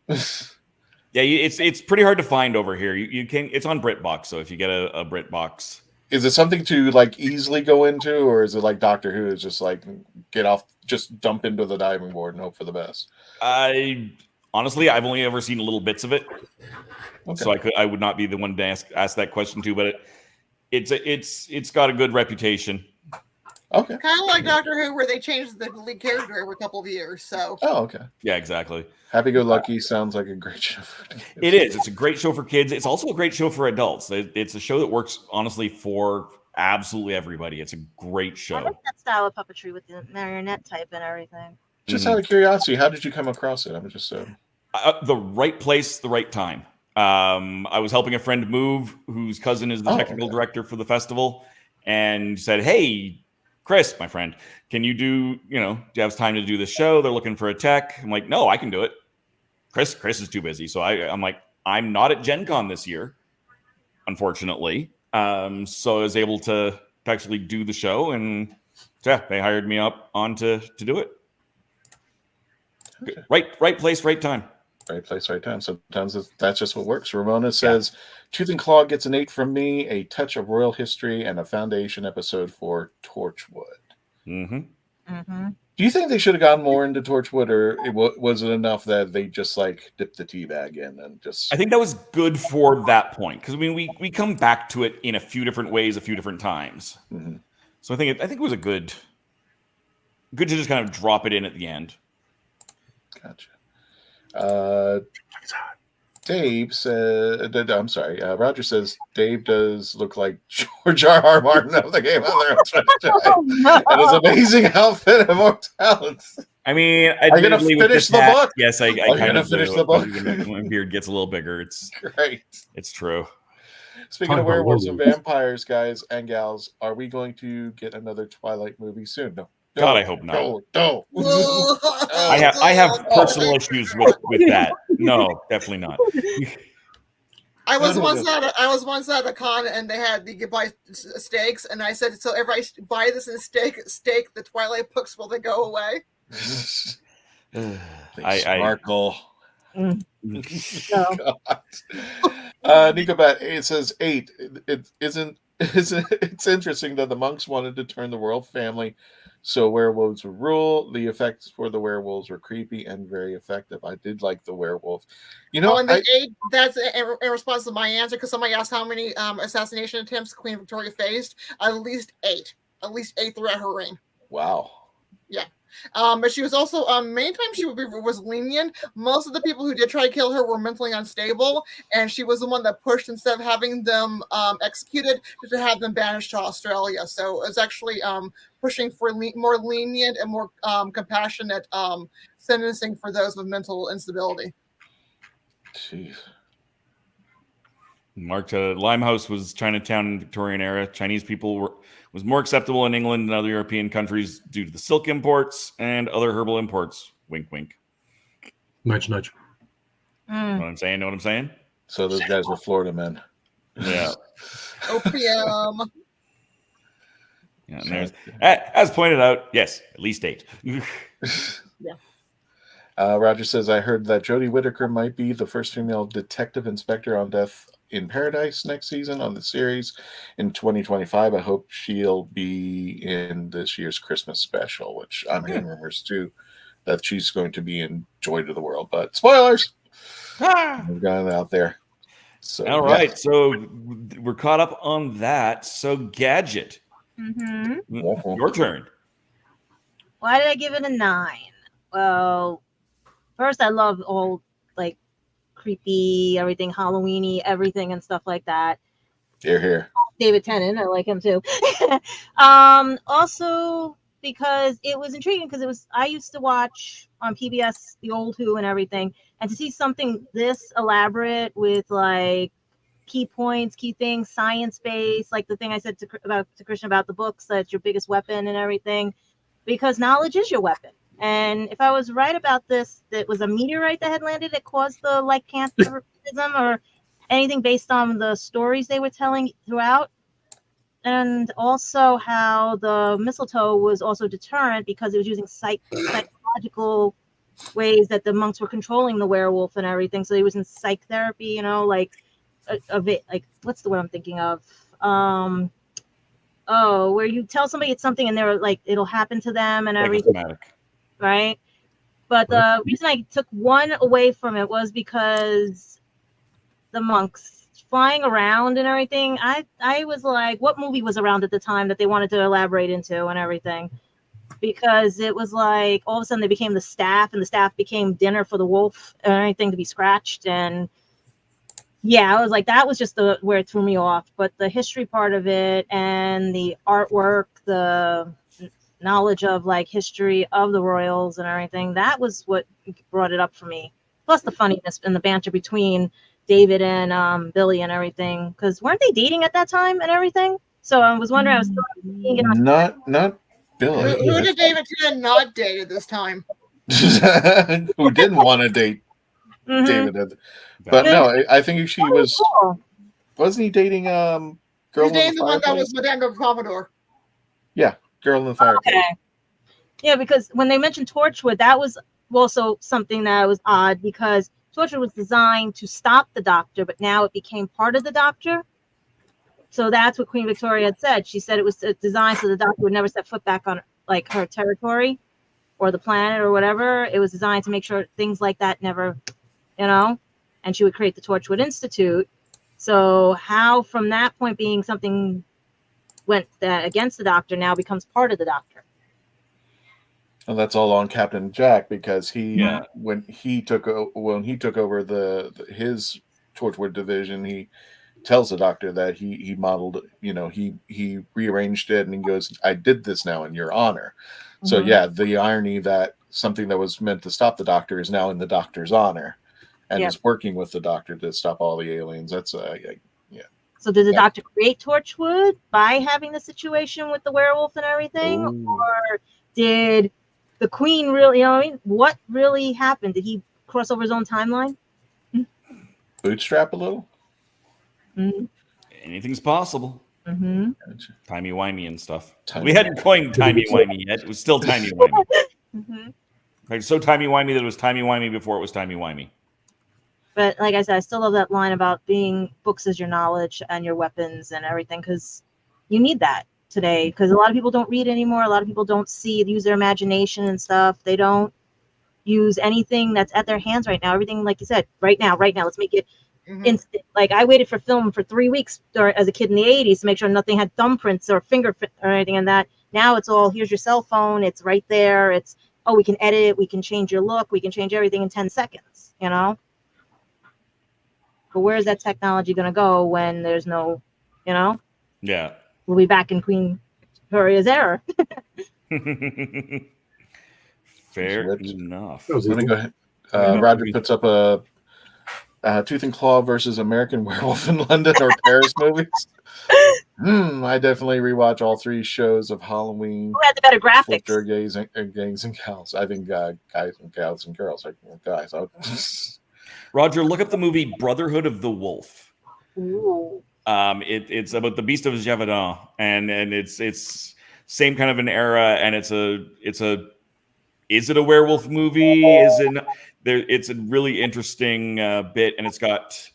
Yeah, it's pretty hard to find over here. You can. It's on BritBox, so if you get a BritBox. Is it something to like easily go into, or is it like Doctor Who is just like get off, just dump into the diving board and hope for the best? Honestly, I've only ever seen little bits of it, so I would not be the one to ask that question to. But it's got a good reputation. Okay, kind of like Doctor Who, where they changed the lead character every couple of years. So yeah, exactly. Happy Go Lucky sounds like a great show for kids. It is. It's a great show for kids. It's also a great show for adults. It's a show that works honestly for absolutely everybody. It's a great show. I like that style of puppetry with the marionette type and everything. Just out of curiosity, how did you come across it? I'm just the right place, the right time. I was helping a friend move, whose cousin is the technical director for the festival, and said, "Hey, Chris, my friend, can you do you have time to do this show? They're looking for a tech." I'm like, "No, I can do it." Chris is too busy. So I'm like, I'm not at Gen Con this year, unfortunately. So I was able to actually do the show, and they hired me on to do it. Okay. Right place, right time. Right place, right time. Sometimes that's just what works. Ramona says, Tooth and Claw gets an 8 from me, a touch of royal history, and a foundation episode for Torchwood. Mm-hmm. Mm-hmm. Do you think they should have gone more into Torchwood, or was it enough that they just like dipped the tea bag in and just? I think that was good for that point, because I mean we come back to it in a few different ways, a few different times. Mm-hmm. So I think it was a good to just kind of drop it in at the end. Gotcha. Dave said, I'm sorry, Roger says, Dave does look like George R.R. Martin of the Game of Thrones. And his amazing outfit and more talents. I mean, are you going to finish the book? Yes, I kind of finish the book. My beard gets a little bigger. It's great. It's true. Speaking of werewolves and vampires, guys and gals, are we going to get another Twilight movie soon? No. God, I hope not. No. I have personal issues with that. No, definitely not. I was once at a con, and they had you could buy steaks, and I said, so if I buy this in steak, the Twilight books, will they go away? I sparkle. No. Nico Bat, it says 8. It's interesting that the monks wanted to turn the royal family so werewolves would rule. The effects for the werewolves were creepy and very effective. I did like the werewolf. And the 8, that's in response to my answer, because somebody asked how many assassination attempts Queen Victoria faced. At least 8 throughout her reign. Wow. Yeah. But she was also many times she was lenient. Most of the people who did try to kill her were mentally unstable, and she was the one that pushed, instead of having them executed, to have them banished to Australia. So it was actually pushing for more lenient and more compassionate sentencing for those with mental instability. Jeez. Mark, Limehouse was Chinatown in Victorian era. Chinese people was more acceptable in England and other European countries due to the silk imports and other herbal imports. Wink, wink. Nudge, nudge. Know what I'm saying? So those guys were Florida men. Yeah. Opium. Yeah, and there's, as pointed out, yes, at least 8. Yeah. Roger says, I heard that Jodie Whittaker might be the first female detective inspector on Death in Paradise next season on the series in 2025. I hope she'll be in this year's Christmas special, which I'm hearing rumors too that she's going to be in Joy to the World. But spoilers! We've got it out there. So, all right, so we're caught up on that. So Gadget, Mm-hmm. your turn. Why did I give it a 9? Well, first I love all like creepy everything, Halloweeny everything and stuff like that. Here. David Tennant, I like him too. Also because it was intriguing because I used to watch on PBS the old Who and everything, and to see something this elaborate with like key points, key things, science based, like the thing I said to Christian about the books, that's your biggest weapon and everything, because knowledge is your weapon. And if I was right about this, that it was a meteorite that had landed that caused the lycanthropism or anything based on the stories they were telling throughout. And also how the mistletoe was also deterrent because it was using psychological ways that the monks were controlling the werewolf and everything. So he was in psych therapy, you know, like like what's the word I'm thinking of? Where you tell somebody it's something and they're like it'll happen to them and everything. Right. But the reason I took one away from it was because the monks flying around and everything. I was like, what movie was around at the time that they wanted to elaborate into and everything? Because it was like all of a sudden they became the staff, and the staff became dinner for the wolf and anything to be scratched. And yeah, I was like, that was just where it threw me off. But the history part of it and the artwork, the knowledge of like history of the royals and everything, that was what brought it up for me. Plus the funniness and the banter between David and Billie and everything, because weren't they dating at that time and everything? So I was wondering, I was still seeing it on not Billie. Who did David Tennant not date at this time? Who didn't want to date David? But no, I think she was. Cool. Wasn't he dating Girl in the one that Fireplace? was Madame de Pompadour. Yeah, Girl in the Fireplace. Okay. Yeah, because when they mentioned Torchwood, that was also something that was odd because Torchwood was designed to stop the Doctor, but now it became part of the Doctor. So that's what Queen Victoria had said. She said it was designed so the Doctor would never set foot back on like her territory or the planet or whatever. It was designed to make sure things like that never, you know, and she would create the Torchwood Institute. So how from that point being something went against the Doctor now becomes part of the Doctor. And that's all on Captain Jack because when he took over his Torchwood division, he tells the Doctor that he modeled, he rearranged it, and he goes, "I did this now in your honor." Mm-hmm. So yeah, the irony that something that was meant to stop the Doctor is now in the Doctor's honor, and is working with the Doctor to stop all the aliens. That's So did the Doctor create Torchwood by having the situation with the werewolf and everything, or did the Queen really, what really happened? Did he cross over his own timeline? Bootstrap a little? Mm-hmm. Anything's possible. Mm-hmm. Timey-wimey and stuff. We hadn't coined timey-wimey yet. It was still timey-wimey. Mm-hmm. Like, so timey-wimey that it was timey-wimey before it was timey-wimey. But like I said, I still love that line about being books as your knowledge and your weapons and everything, because you need that today, because a lot of people don't read anymore. A lot of people don't use their imagination and stuff. They don't use anything that's at their hands right now. Everything, like you said, right now, let's make it instant. Like I waited for film for 3 weeks as a kid in the 80s to make sure nothing had thumbprints or fingerprint or anything. And that now it's all, here's your cell phone. It's right there. It's, we can edit it. We can change your look. We can change everything in 10 seconds, But where's that technology going to go when there's no, Yeah. We'll be back in Queen Victoria's era. Fair enough. Let me go ahead. Roger puts up a Tooth and Claw versus American Werewolf in London or Paris movies. I definitely rewatch all 3 shows of Halloween. Who had the better graphics? For gays and gals. I think guys and gals and girls. Guys. Roger, look up the movie Brotherhood of the Wolf. Ooh. It's about the Beast of Gévaudan, and it's same kind of an era, and is it a werewolf movie? It's a really interesting bit, and it's got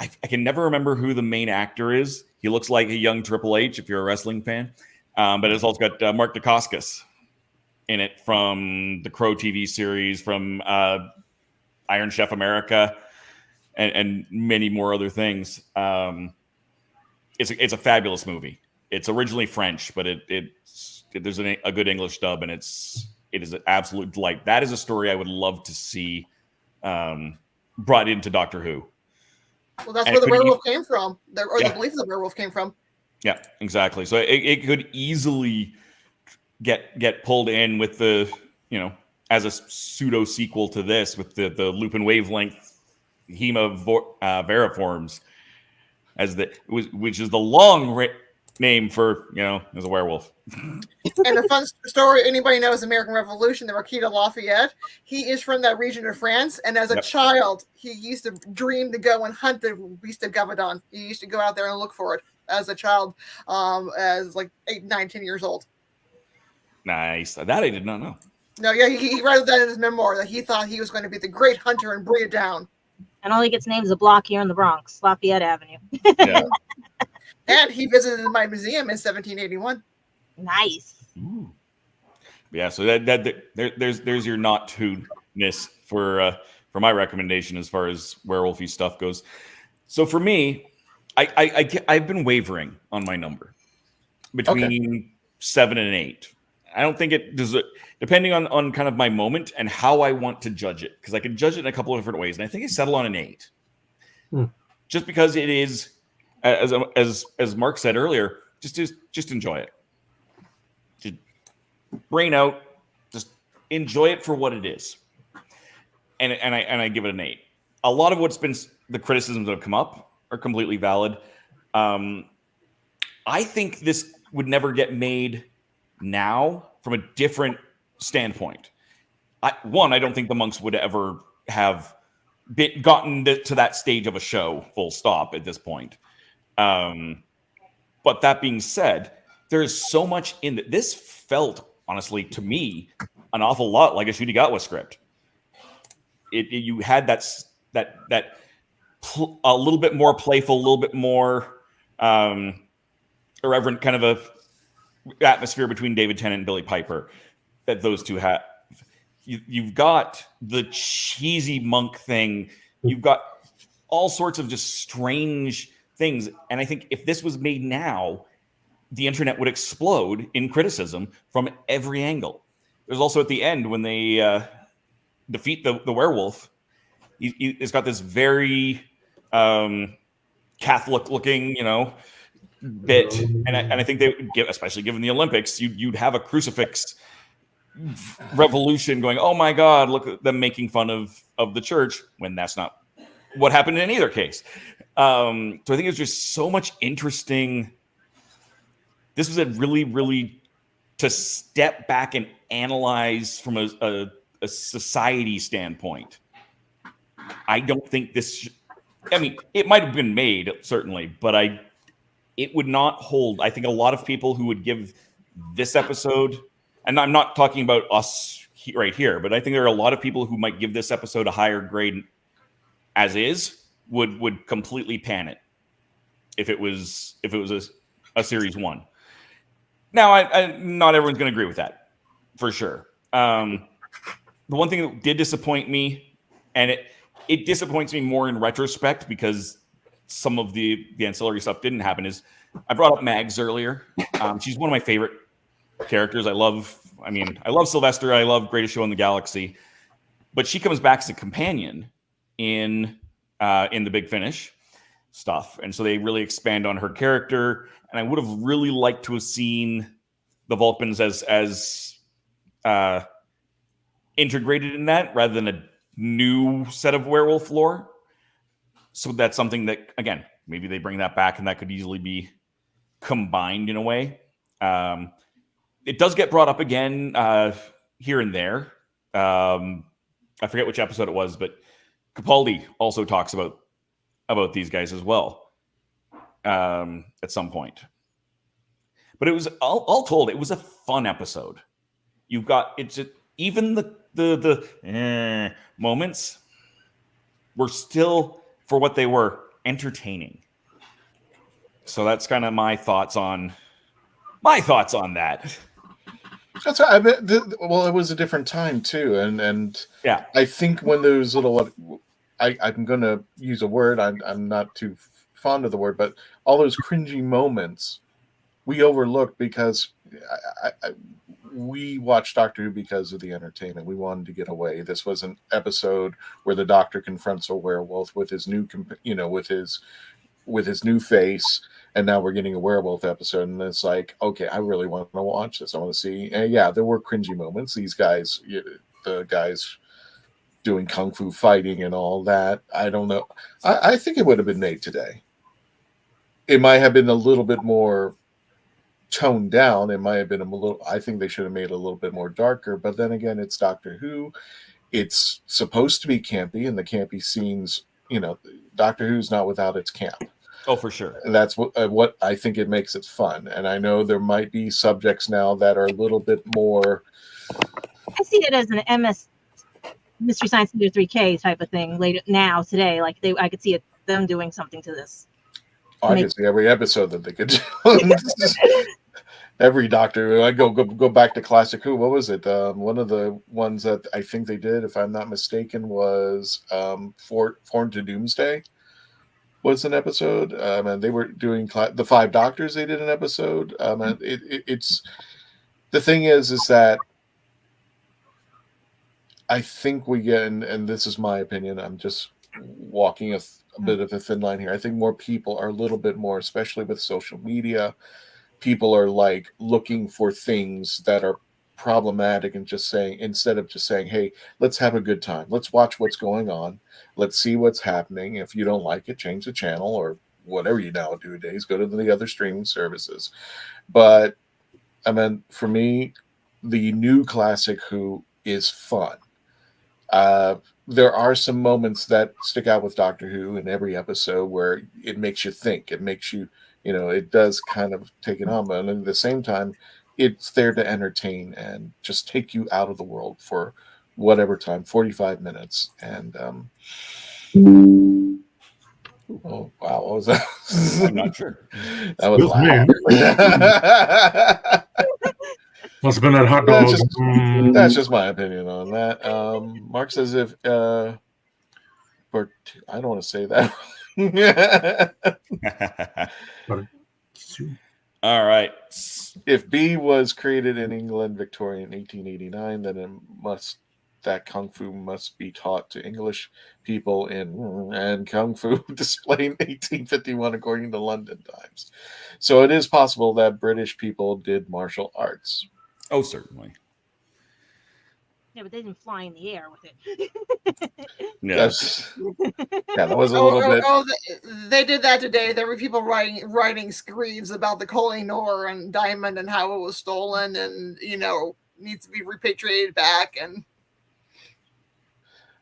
I can never remember who the main actor is. He looks like a young Triple H if you're a wrestling fan, but it's also got Mark Dacascos in it from the Crow TV series, from Iron Chef America, and many more other things. It's a fabulous movie. It's originally French, but there's a good English dub, and it is an absolute delight. That is a story I would love to see brought into Doctor Who. Well, that's where the werewolf came from, the belief of the werewolf came from. Yeah, exactly. So it could easily get pulled in with the, as a pseudo sequel to this, with the Lupin Wavelength Hema Veriforms, which is the long name for as a werewolf. And a fun story, anybody knows American Revolution, the Marquis de Lafayette, he is from that region of France, and as a child he used to dream to go and hunt the beast of Gavadon. He used to go out there and look for it as a child, as like 8, 9, 10 years old. Nice. That I did not know. No, yeah, he wrote that in his memoir, that he thought he was going to be the great hunter and bring it down. And all he gets named is a block here in the Bronx, Lafayette Avenue. Yeah. And he visited my museum in 1781. Nice. Ooh. Yeah, so there's your not who-ness for my recommendation as far as werewolfy stuff goes. So for me, I've been wavering on my number between 7 and 8. I don't think it does. Depending on kind of my moment and how I want to judge it, because I can judge it in a couple of different ways, and I think I settle on an 8, just because it is, as Mark said earlier, just enjoy it. Just brain out, just enjoy it for what it is, and I give it an 8. A lot of what's been the criticisms that have come up are completely valid. I think this would never get made now from a different standpoint. I don't think the monks would ever have gotten to that stage of a show, full stop, at this point. But that being said, there's so much in it. This felt, honestly, to me, an awful lot like a Shudigatwa script. You had that a little bit more playful, a little bit more irreverent kind of a atmosphere between David Tennant and Billie Piper that those two have. You've got the cheesy monk thing. You've got all sorts of just strange things. And I think if this was made now, the internet would explode in criticism from every angle. There's also at the end when they defeat the werewolf, he's got this very Catholic-looking, bit, and I think they would give, especially given the Olympics, you'd have a crucifix revolution going, oh my God, look at them making fun of the church, when that's not what happened in either case. So I think it's just so much interesting. This was a really, really to step back and analyze from a society standpoint. I don't think this. It might have been made, certainly, but it would not hold. I think a lot of people who would give this episode, and I'm not talking about us right here, but I think there are a lot of people who might give this episode a higher grade as is, would completely pan it if it was a series 1. Now, not everyone's going to agree with that, for sure. The one thing that did disappoint me, and it disappoints me more in retrospect because some of the ancillary stuff didn't happen, is I brought up Mags earlier. She's one of my favorite characters. I love Sylvester. I love Greatest Show in the Galaxy, but she comes back as a companion in the Big Finish stuff. And so they really expand on her character. And I would have really liked to have seen the Vulcans as integrated in that rather than a new set of werewolf lore. So that's something that, again, maybe they bring that back and that could easily be combined in a way. It does get brought up again here and there. I forget which episode it was, but Capaldi also talks about these guys as well at some point. But it was all told, it was a fun episode. You've got even the moments were still, for what they were, entertaining. So that's kind of my thoughts on that. That's right. Well, it was a different time too, and yeah, I think when those little, I'm going to use a word. I'm not too fond of the word, but all those cringy moments we overlooked because we watched Doctor Who because of the entertainment. We wanted to get away. This was an episode where the Doctor confronts a werewolf with his new, with his new face, and now we're getting a werewolf episode. And it's like, okay, I really want to watch this. I want to see. And yeah, there were cringy moments. These guys, the guys doing kung fu fighting and all that. I don't know. I think it would have been made today. It might have been a little bit more toned down. It might have been a little, I think they should have made it a little bit more darker, but then again, it's Doctor Who. It's supposed to be campy, and the campy scenes, Doctor Who's not without its camp. Oh, for sure. And that's what I think it makes it fun. And I know there might be subjects now that are a little bit more. I see it as an MS Mystery Science Theater 3K type of thing later now today. Like I could see them doing something to this. I can see every episode that they could do. Every Doctor. I go back to Classic Who. What was it? One of the ones that I think they did, if I'm not mistaken, was Foreign to Doomsday. Was an episode. And they were doing the Five Doctors. They did an episode. It's the thing is that I think we get, and this is my opinion. I'm just walking a bit of a thin line here. I think more people are a little bit more, especially with social media. People are like looking for things that are problematic and just saying, instead of just saying, hey, let's have a good time. Let's watch what's going on. Let's see what's happening. If you don't like it, change the channel or whatever you nowadays, go to the other streaming services. But I mean, for me, the new Classic Who is fun. There are some moments that stick out with Doctor Who in every episode where it makes you think. It makes you, it does kind of take it on. But at the same time, it's there to entertain and just take you out of the world for whatever time, 45 minutes. And, oh, wow, what was that? I'm not sure. That was loud. Must have been that hot dog. That's just my opinion on that. Mark says if I don't want to say that. All right. If B was created in England, Victoria in 1889, then that Kung Fu must be taught to English people and Kung Fu displayed in 1851 according to London Times. So it is possible that British people did martial arts. Oh, certainly. Yeah, but they didn't fly in the air with it. Yes. That was a little bit. They did that today. There were people writing screeds about the Koh-i-Noor and diamond and how it was stolen and needs to be repatriated back. And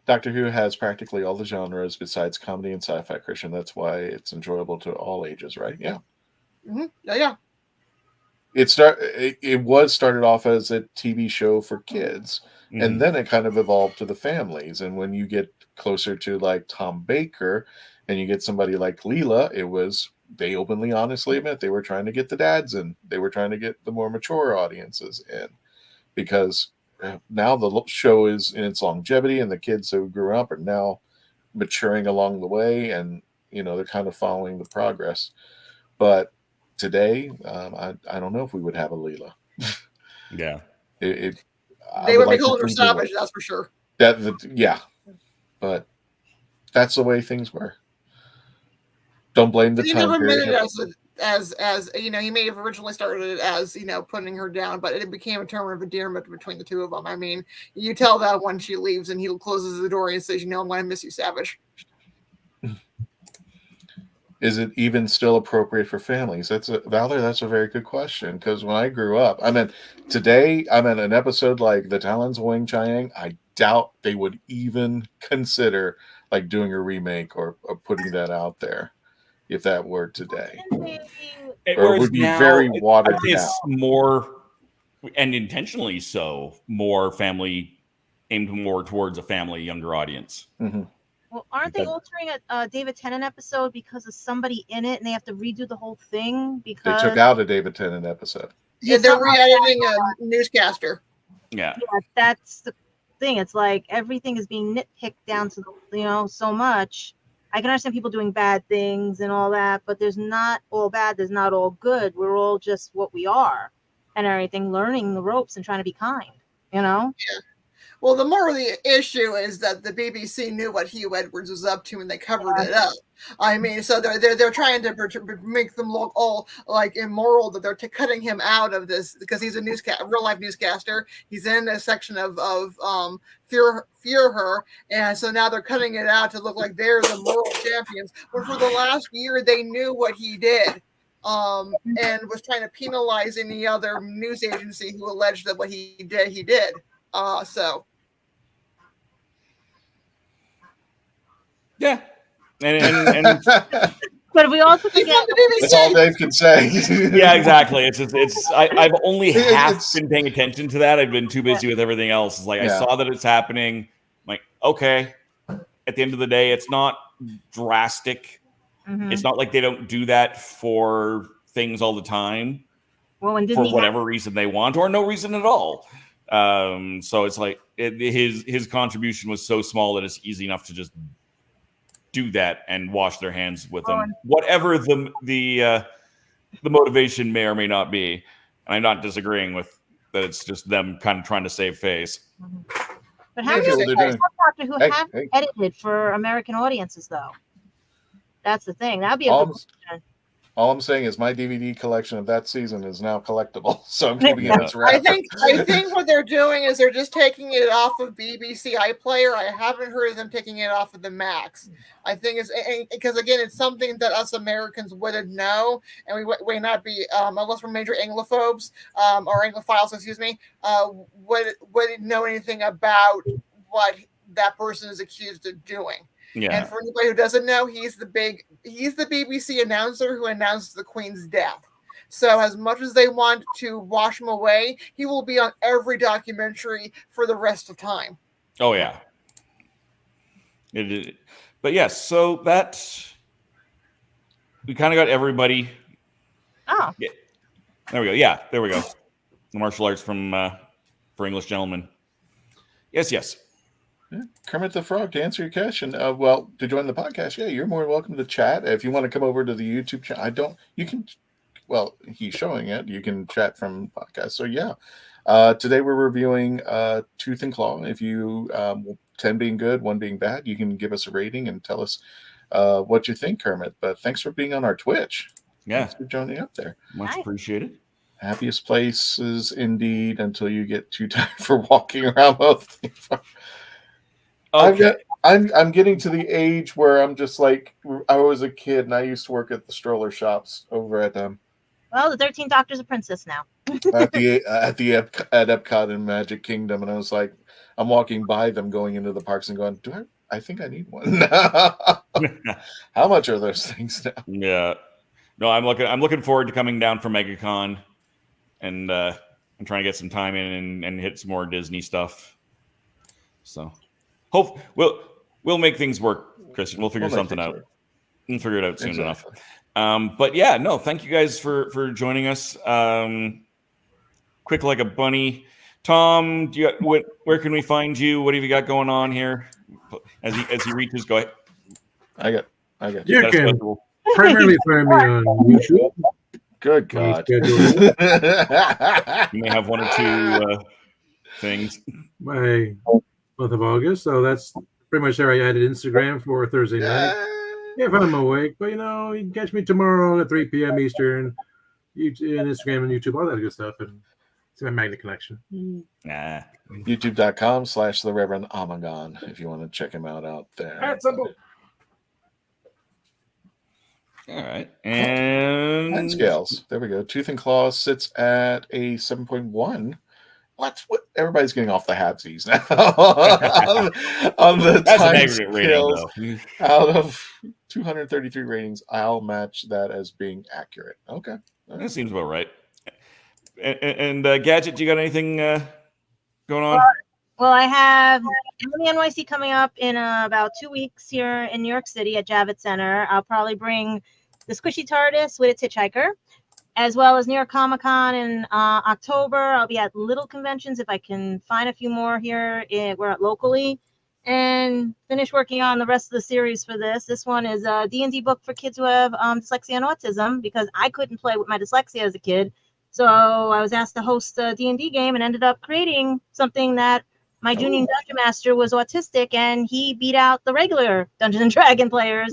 Doctor Who has practically all the genres besides comedy and sci-fi, Christian. That's why it's enjoyable to all ages, right? Yeah. Mm-hmm. Yeah. It was started off as a TV show for kids, and then it kind of evolved to the families. And when you get closer to like Tom Baker, and you get somebody like Leela, they openly, honestly admit they were trying to get the dads in. They were trying to get the more mature audiences in, because now the show is in its longevity, and the kids who grew up are now maturing along the way, and they're kind of following the progress. But today, I don't know if we would have a Leela. Yeah, they would be calling her savage. That's for sure. Yeah, but that's the way things were. Don't blame the time. Never meant it as he may have originally started it as putting her down, but it became a term of endearment between the two of them. I mean, you tell that when she leaves and he closes the door and says, I'm going to miss you, savage. Is it even still appropriate for families? That's a very good question. Because when I grew up, today, an episode like The Talons of Wing Chiang, I doubt they would even consider like doing a remake or putting that out there if that were today. Or it would be very watered down. It's more, and intentionally so, more family, aimed more towards a family, younger audience. Mm-hmm. Well, aren't they altering a David Tennant episode because of somebody in it, and they have to redo the whole thing because they took out a David Tennant episode? Yeah, they're re-editing a newscaster. Yeah, that's the thing. It's like everything is being nitpicked down to so much. I can understand people doing bad things and all that, but there's not all bad, there's not all good. We're all just what we are and everything, learning the ropes and trying to be kind, you know? Yeah. Well, the more the issue is that the BBC knew what Hugh Edwards was up to and they covered it up. I mean, so they're trying to make them look all like immoral, that they're cutting him out of this because he's a real life newscaster. He's in a section of Fear Her, and so now they're cutting it out to look like they're the moral champions. But for the last year, they knew what he did. And was trying to penalize any other news agency who alleged that what he did. Yeah. And but we also forget that's all Dave can say. Yeah, exactly. I've only been paying attention to that. I've been too busy with everything else. It's like I saw that it's happening. I'm like, okay. At the end of the day, it's not drastic. Mm-hmm. It's not like they don't do that for things all the time. Well, when for whatever reason they want, or no reason at all. So it's like his contribution was so small that it's easy enough to just do that and wash their hands with them, whatever the motivation may or may not be. And I'm not disagreeing with that. It's just them kind of trying to save face. But how many Doctor Who have edited for American audiences, though? That's the thing. That'd be a good question. All I'm saying is my DVD collection of that season is now collectible, so I'm keeping it as I think what they're doing is they're just taking it off of BBC iPlayer. I haven't heard of them taking it off of the Max. I think it's because again, it's something that us Americans wouldn't know, and we may not be, unless we're major Anglophobes or Anglophiles, excuse me, wouldn't know anything about what that person is accused of doing. Yeah. And for anybody who doesn't know, he's the BBC announcer who announced the Queen's death. So as much as they want to wash him away, he will be on every documentary for the rest of time. Oh yeah. But yes, so we kind of got everybody. Oh. Yeah. There we go. Yeah, there we go. The martial arts for English gentlemen. Yes. Yeah. Kermit the Frog, to answer your question, to join the podcast, you're more than welcome to chat. If you want to come over to the YouTube channel, he's showing it. You can chat from the podcast. So today we're reviewing Tooth and Claw. If you 10 being good, 1 being bad, you can give us a rating and tell us what you think, Kermit. But thanks for being on our Twitch. Yeah, thanks for joining up there. Much appreciated. Happiest places indeed until you get too tired for walking around both. Okay. I'm getting to the age where I'm just like, I was a kid and I used to work at the stroller shops over at well, the 13 Doctors of Princess now. at Epcot in Magic Kingdom, and I was like, I'm walking by them going into the parks and going, I think I need one. How much are those things now? Yeah. No, I'm looking forward to coming down from MegaCon and I'm trying to get some time in and hit some more Disney stuff. So hope we'll make things work, Christian. We'll figure something out. We'll figure it out soon enough. But yeah, no, thank you guys for joining us. Quick like a bunny. Tom, where can we find you? What have you got going on here? As he reaches, go ahead. I got you. You can primarily find me on YouTube. Good God. You may have 1 or 2 things. My month of August, so that's pretty much there. I added Instagram for Thursday night. If I'm awake, but you can catch me tomorrow at 3 p.m. Eastern, YouTube, and Instagram and YouTube, all that good stuff, and it's my magnet connection. YouTube.com/The Reverend Amagon if you want to check him out there. That's simple. All right, and scales. There we go. Tooth and Claw sits at a 7.1. What? Everybody's getting off the halvesies now on the time scales. Out of 233 ratings, I'll match that as being accurate. Okay, that seems about right. And Gadget, do you got anything going on? Well, I have Emily NYC coming up in about 2 weeks here in New York City at Javits Center. I'll probably bring the Squishy TARDIS with its hitchhiker, as well as New York Comic Con in October. I'll be at little conventions if I can find a few more here. We're at locally. and finished working on the rest of the series for this. This one is a D&D book for kids who have dyslexia and autism, because I couldn't play with my dyslexia as a kid. So I was asked to host a D&D game and ended up creating something that my junior dungeon master was autistic, and he beat out the regular Dungeons and Dragon players.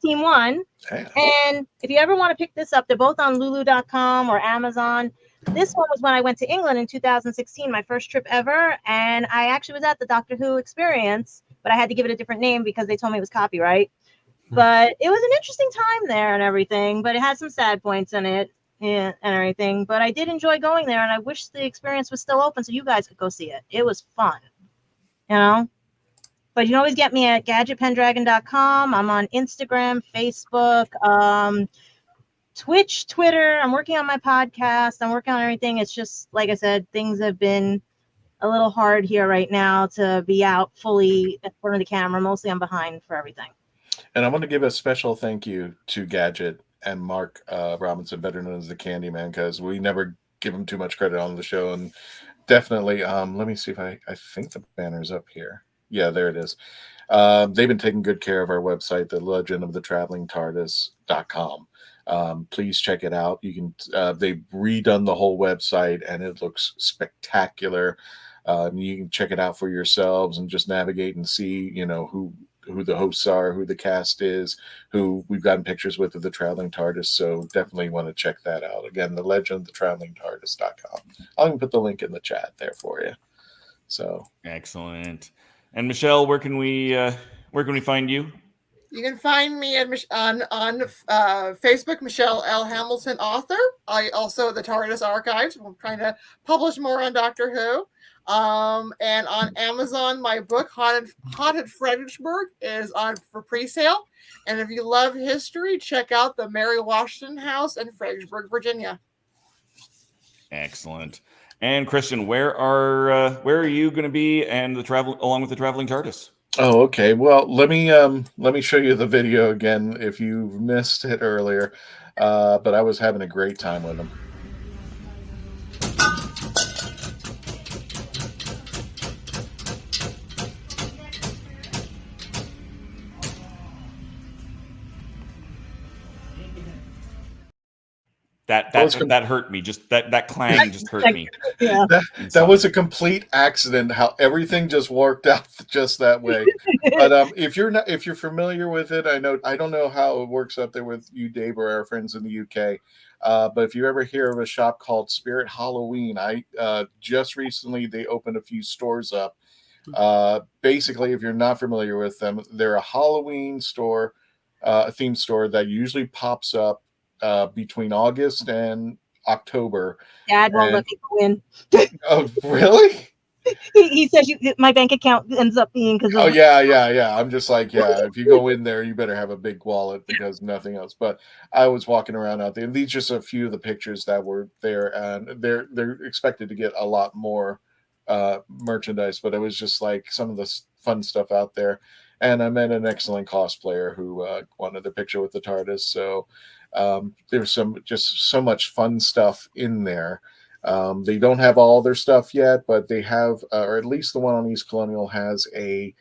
Team won. And if you ever want to pick this up, they're both on lulu.com or Amazon. This one was when I went to England in 2016, my first trip ever. And I actually was at the Doctor Who experience, but I had to give it a different name because they told me it was copyright. But it was an interesting time there and everything, but it had some sad points in it and everything. But I did enjoy going there, and I wish the experience was still open so you guys could go see it. It was fun, you know? But you can always get me at gadgetpendragon.com. I'm on Instagram, Facebook, Twitch, Twitter. I'm working on my podcast. I'm working on everything. It's just, like I said, things have been a little hard here right now to be out fully in front of the camera. Mostly I'm behind for everything. And I want to give a special thank you to Gadget and Mark Robinson, better known as the Candyman, because we never give him too much credit on the show. And definitely, let me see if I think the banner's up here. Yeah, there it is. They've been taking good care of our website, the legend of the Traveling TARDIS.com. Please check it out. You can they've redone the whole website, and it looks spectacular. You can check it out for yourselves and just navigate and see, you know, who the hosts are, who the cast is, who we've gotten pictures with of the Traveling TARDIS. So definitely want to check that out. Again, the legend of the Traveling TARDIS.com. I'll even put the link in the chat there for you. So excellent. And Michelle, where can we find you? You can find me on Facebook, Michelle L. Hamilton, author. I also the TARDIS Archives. I'm trying to publish more on Doctor Who. And on Amazon, my book Haunted Fredericksburg is on for pre-sale. And if you love history, check out the Mary Washington House in Fredericksburg, Virginia. Excellent. And Christian, where are you going to be and along with the Traveling TARDIS? Oh, okay. Well, let me show you the video again if you missed it earlier. But I was having a great time with them. That hurt me. Just that clang just hurt me. Yeah. That was a complete accident. How everything just worked out just that way. But if you're familiar with it, I don't know how it works up there with you, Dave, or our friends in the UK. But if you ever hear of a shop called Spirit Halloween, just recently they opened a few stores up. Basically, if you're not familiar with them, they're a Halloween store, a theme store that usually pops up between August and October. Dad won't let me go in. Oh, really? He says my bank account ends up being because. Oh yeah. I'm just like, yeah. If you go in there, you better have a big wallet because nothing else. But I was walking around out there, and these are just a few of the pictures that were there, and they're expected to get a lot more merchandise. But it was just like some of the fun stuff out there, and I met an excellent cosplayer who wanted a picture with the TARDIS. So. There's so much fun stuff in there. They don't have all their stuff yet, but they have, or at least the one on East Colonial has a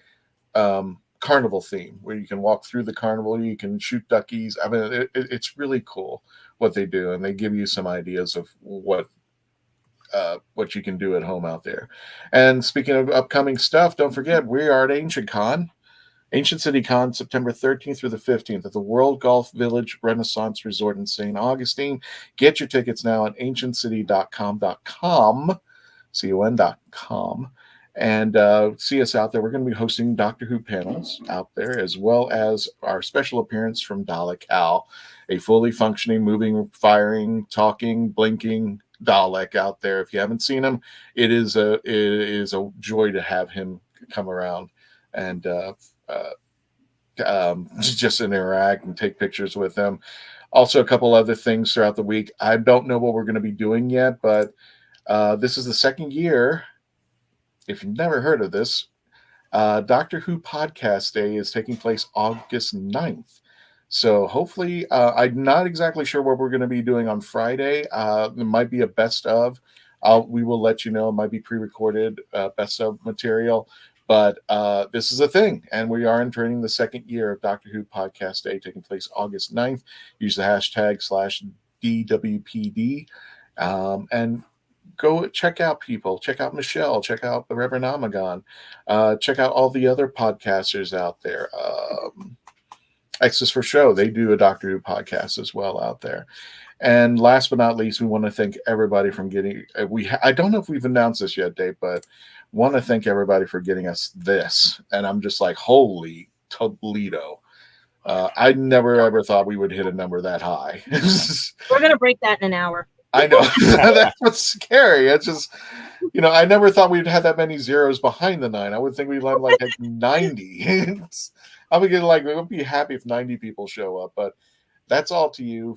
carnival theme where you can walk through the carnival, you can shoot duckies. I mean, it's really cool what they do, and they give you some ideas of what you can do at home out there. And speaking of upcoming stuff, don't forget we are at Ancient City Con, September 13th through the 15th at the World Golf Village Renaissance Resort in St. Augustine. Get your tickets now at ancientcity.com, C-O-N.com, and see us out there. We're going to be hosting Doctor Who panels out there, as well as our special appearance from Dalek Al, a fully functioning, moving, firing, talking, blinking Dalek out there. If you haven't seen him, it is a joy to have him come around and just interact and take pictures with them. Also, a couple other things throughout the week. I don't know what we're going to be doing yet, but this is the second year. If you've never heard of this, Doctor Who Podcast Day is taking place August 9th. So hopefully, I'm not exactly sure what we're going to be doing on Friday. It might be a best of. We will let you know. It might be pre-recorded best of material. But this is a thing, and we are entering the second year of Doctor Who Podcast Day, taking place August 9th. Use the hashtag /DWPD, and go check out people. Check out Michelle. Check out the Reverend Amagon. Check out all the other podcasters out there. X's for Show, they do a Doctor Who podcast as well out there. And last but not least, we want to thank everybody from getting. I don't know if we've announced this yet, Dave, but want to thank everybody for getting us this. And I'm just like, holy Toledo! I never ever thought we would hit a number that high. We're gonna break that in an hour. I know. That's what's scary. It's just, I never thought we'd have that many zeros behind the 9. I would think we'd have like 90. I would we'll be happy if 90 people show up, but that's all to you.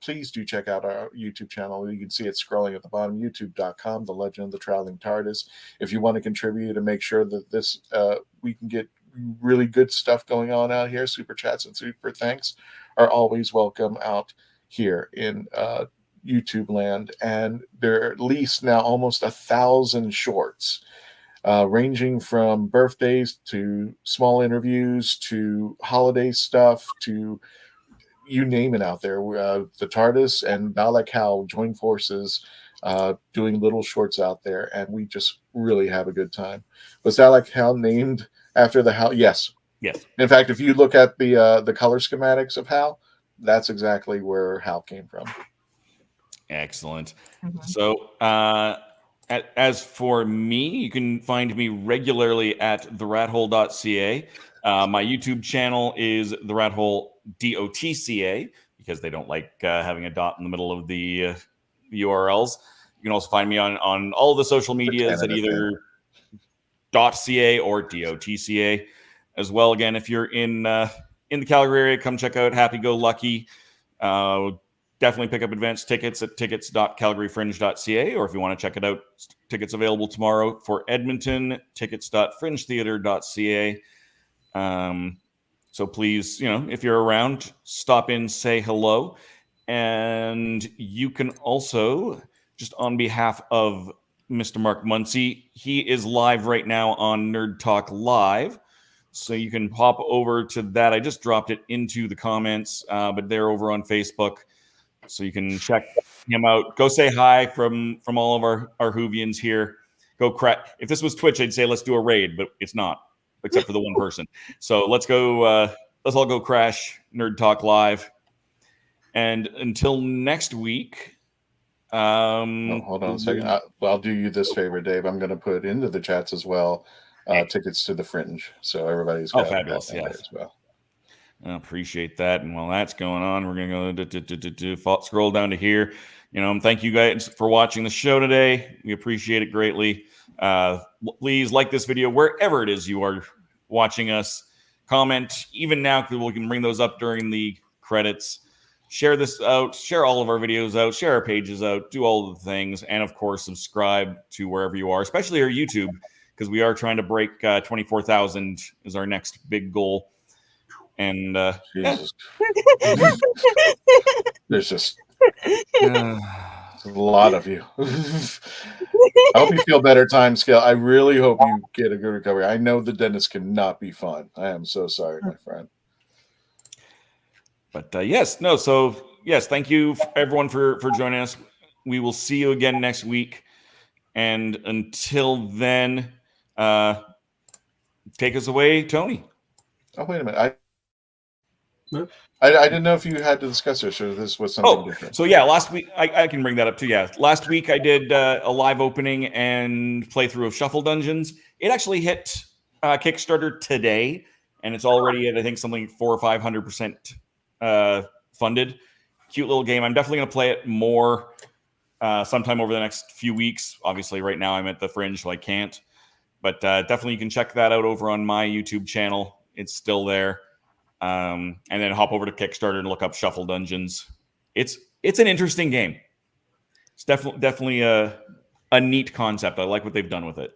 Please do check out our YouTube channel. You can see it scrolling at the bottom, youtube.com, The Legend of the Traveling TARDIS. If you want to contribute and make sure that this we can get really good stuff going on out here, super chats and super thanks are always welcome out here in YouTube land. And there are at least now almost 1,000 shorts, ranging from birthdays to small interviews to holiday stuff to you name it out there. The TARDIS and Dalek Hal join forces, doing little shorts out there, and we just really have a good time. Was Dalek Hal named after the Hal? Yes. In fact, if you look at the color schematics of Hal, that's exactly where Hal came from. Excellent. So, as for me, you can find me regularly at therathole.ca. My YouTube channel is the Rathole DOTCA, because they don't like having a dot in the middle of the URLs. You can also find me on all the social medias at either .ca or DOTCA as well. Again, if you're in the Calgary area, come check out Happy Go Lucky. Definitely pick up advanced tickets at tickets.calgaryfringe.ca, or if you want to check it out, tickets available tomorrow for Edmonton, tickets.fringetheater.ca. So please, if you're around, stop in, say hello. And you can also, just on behalf of Mr. Mark Muncie, he is live right now on Nerd Talk Live. So you can pop over to that. I just dropped it into the comments, but they're over on Facebook. So you can check him out. Go say hi from all of our Whovians here. Go crack. If this was Twitch, I'd say let's do a raid, but it's not, except for the one person. So let's go. Let's all go crash Nerd Talk Live. And until next week. Hold on a second. I'll do you this favor, Dave. I'm going to put into the chats as well tickets to the Fringe. So everybody's got fabulous. That as well. I appreciate that. And while that's going on, we're going to go scroll down to here. Thank you guys for watching the show today. We appreciate it greatly. Please like this video wherever it is you are watching us. Comment even now, because we can bring those up during the credits. Share this out. Share all of our videos out. Share our pages out. Do all of the things. And, of course, subscribe to wherever you are, especially our YouTube, because we are trying to break 24,000 is our next big goal. And Jesus. There's just a lot of you. I hope you feel better, time scale. I really hope you get a good recovery. I know the dentist cannot be fun. I am so sorry, my friend. But yes, thank you everyone for joining us. We will see you again next week. And until then, take us away, Tony. Oh, wait a minute. I didn't know if you had to discuss this, or this was something different. So yeah, last week I can bring that up too. Yeah, last week I did a live opening and playthrough of Shuffle Dungeons. It actually hit Kickstarter today, and it's already at I think something 400 or 500% funded. Cute little game. I'm definitely going to play it more sometime over the next few weeks. Obviously, right now I'm at the Fringe, so I can't. But definitely you can check that out over on my YouTube channel. It's still there. And then hop over to Kickstarter and look up Shuffle Dungeons. It's an interesting game. It's definitely a neat concept. I like what they've done with it.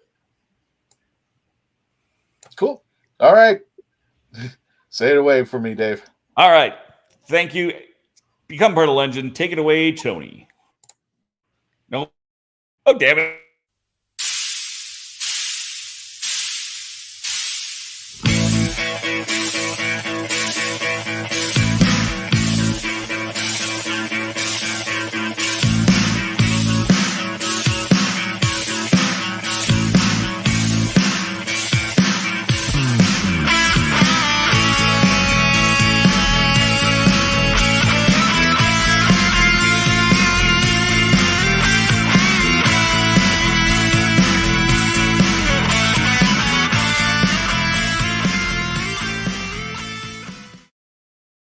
Cool. All right. Say it away for me, Dave. All right. Thank you. Become part of the legend. Take it away, Tony. No. Oh, damn it.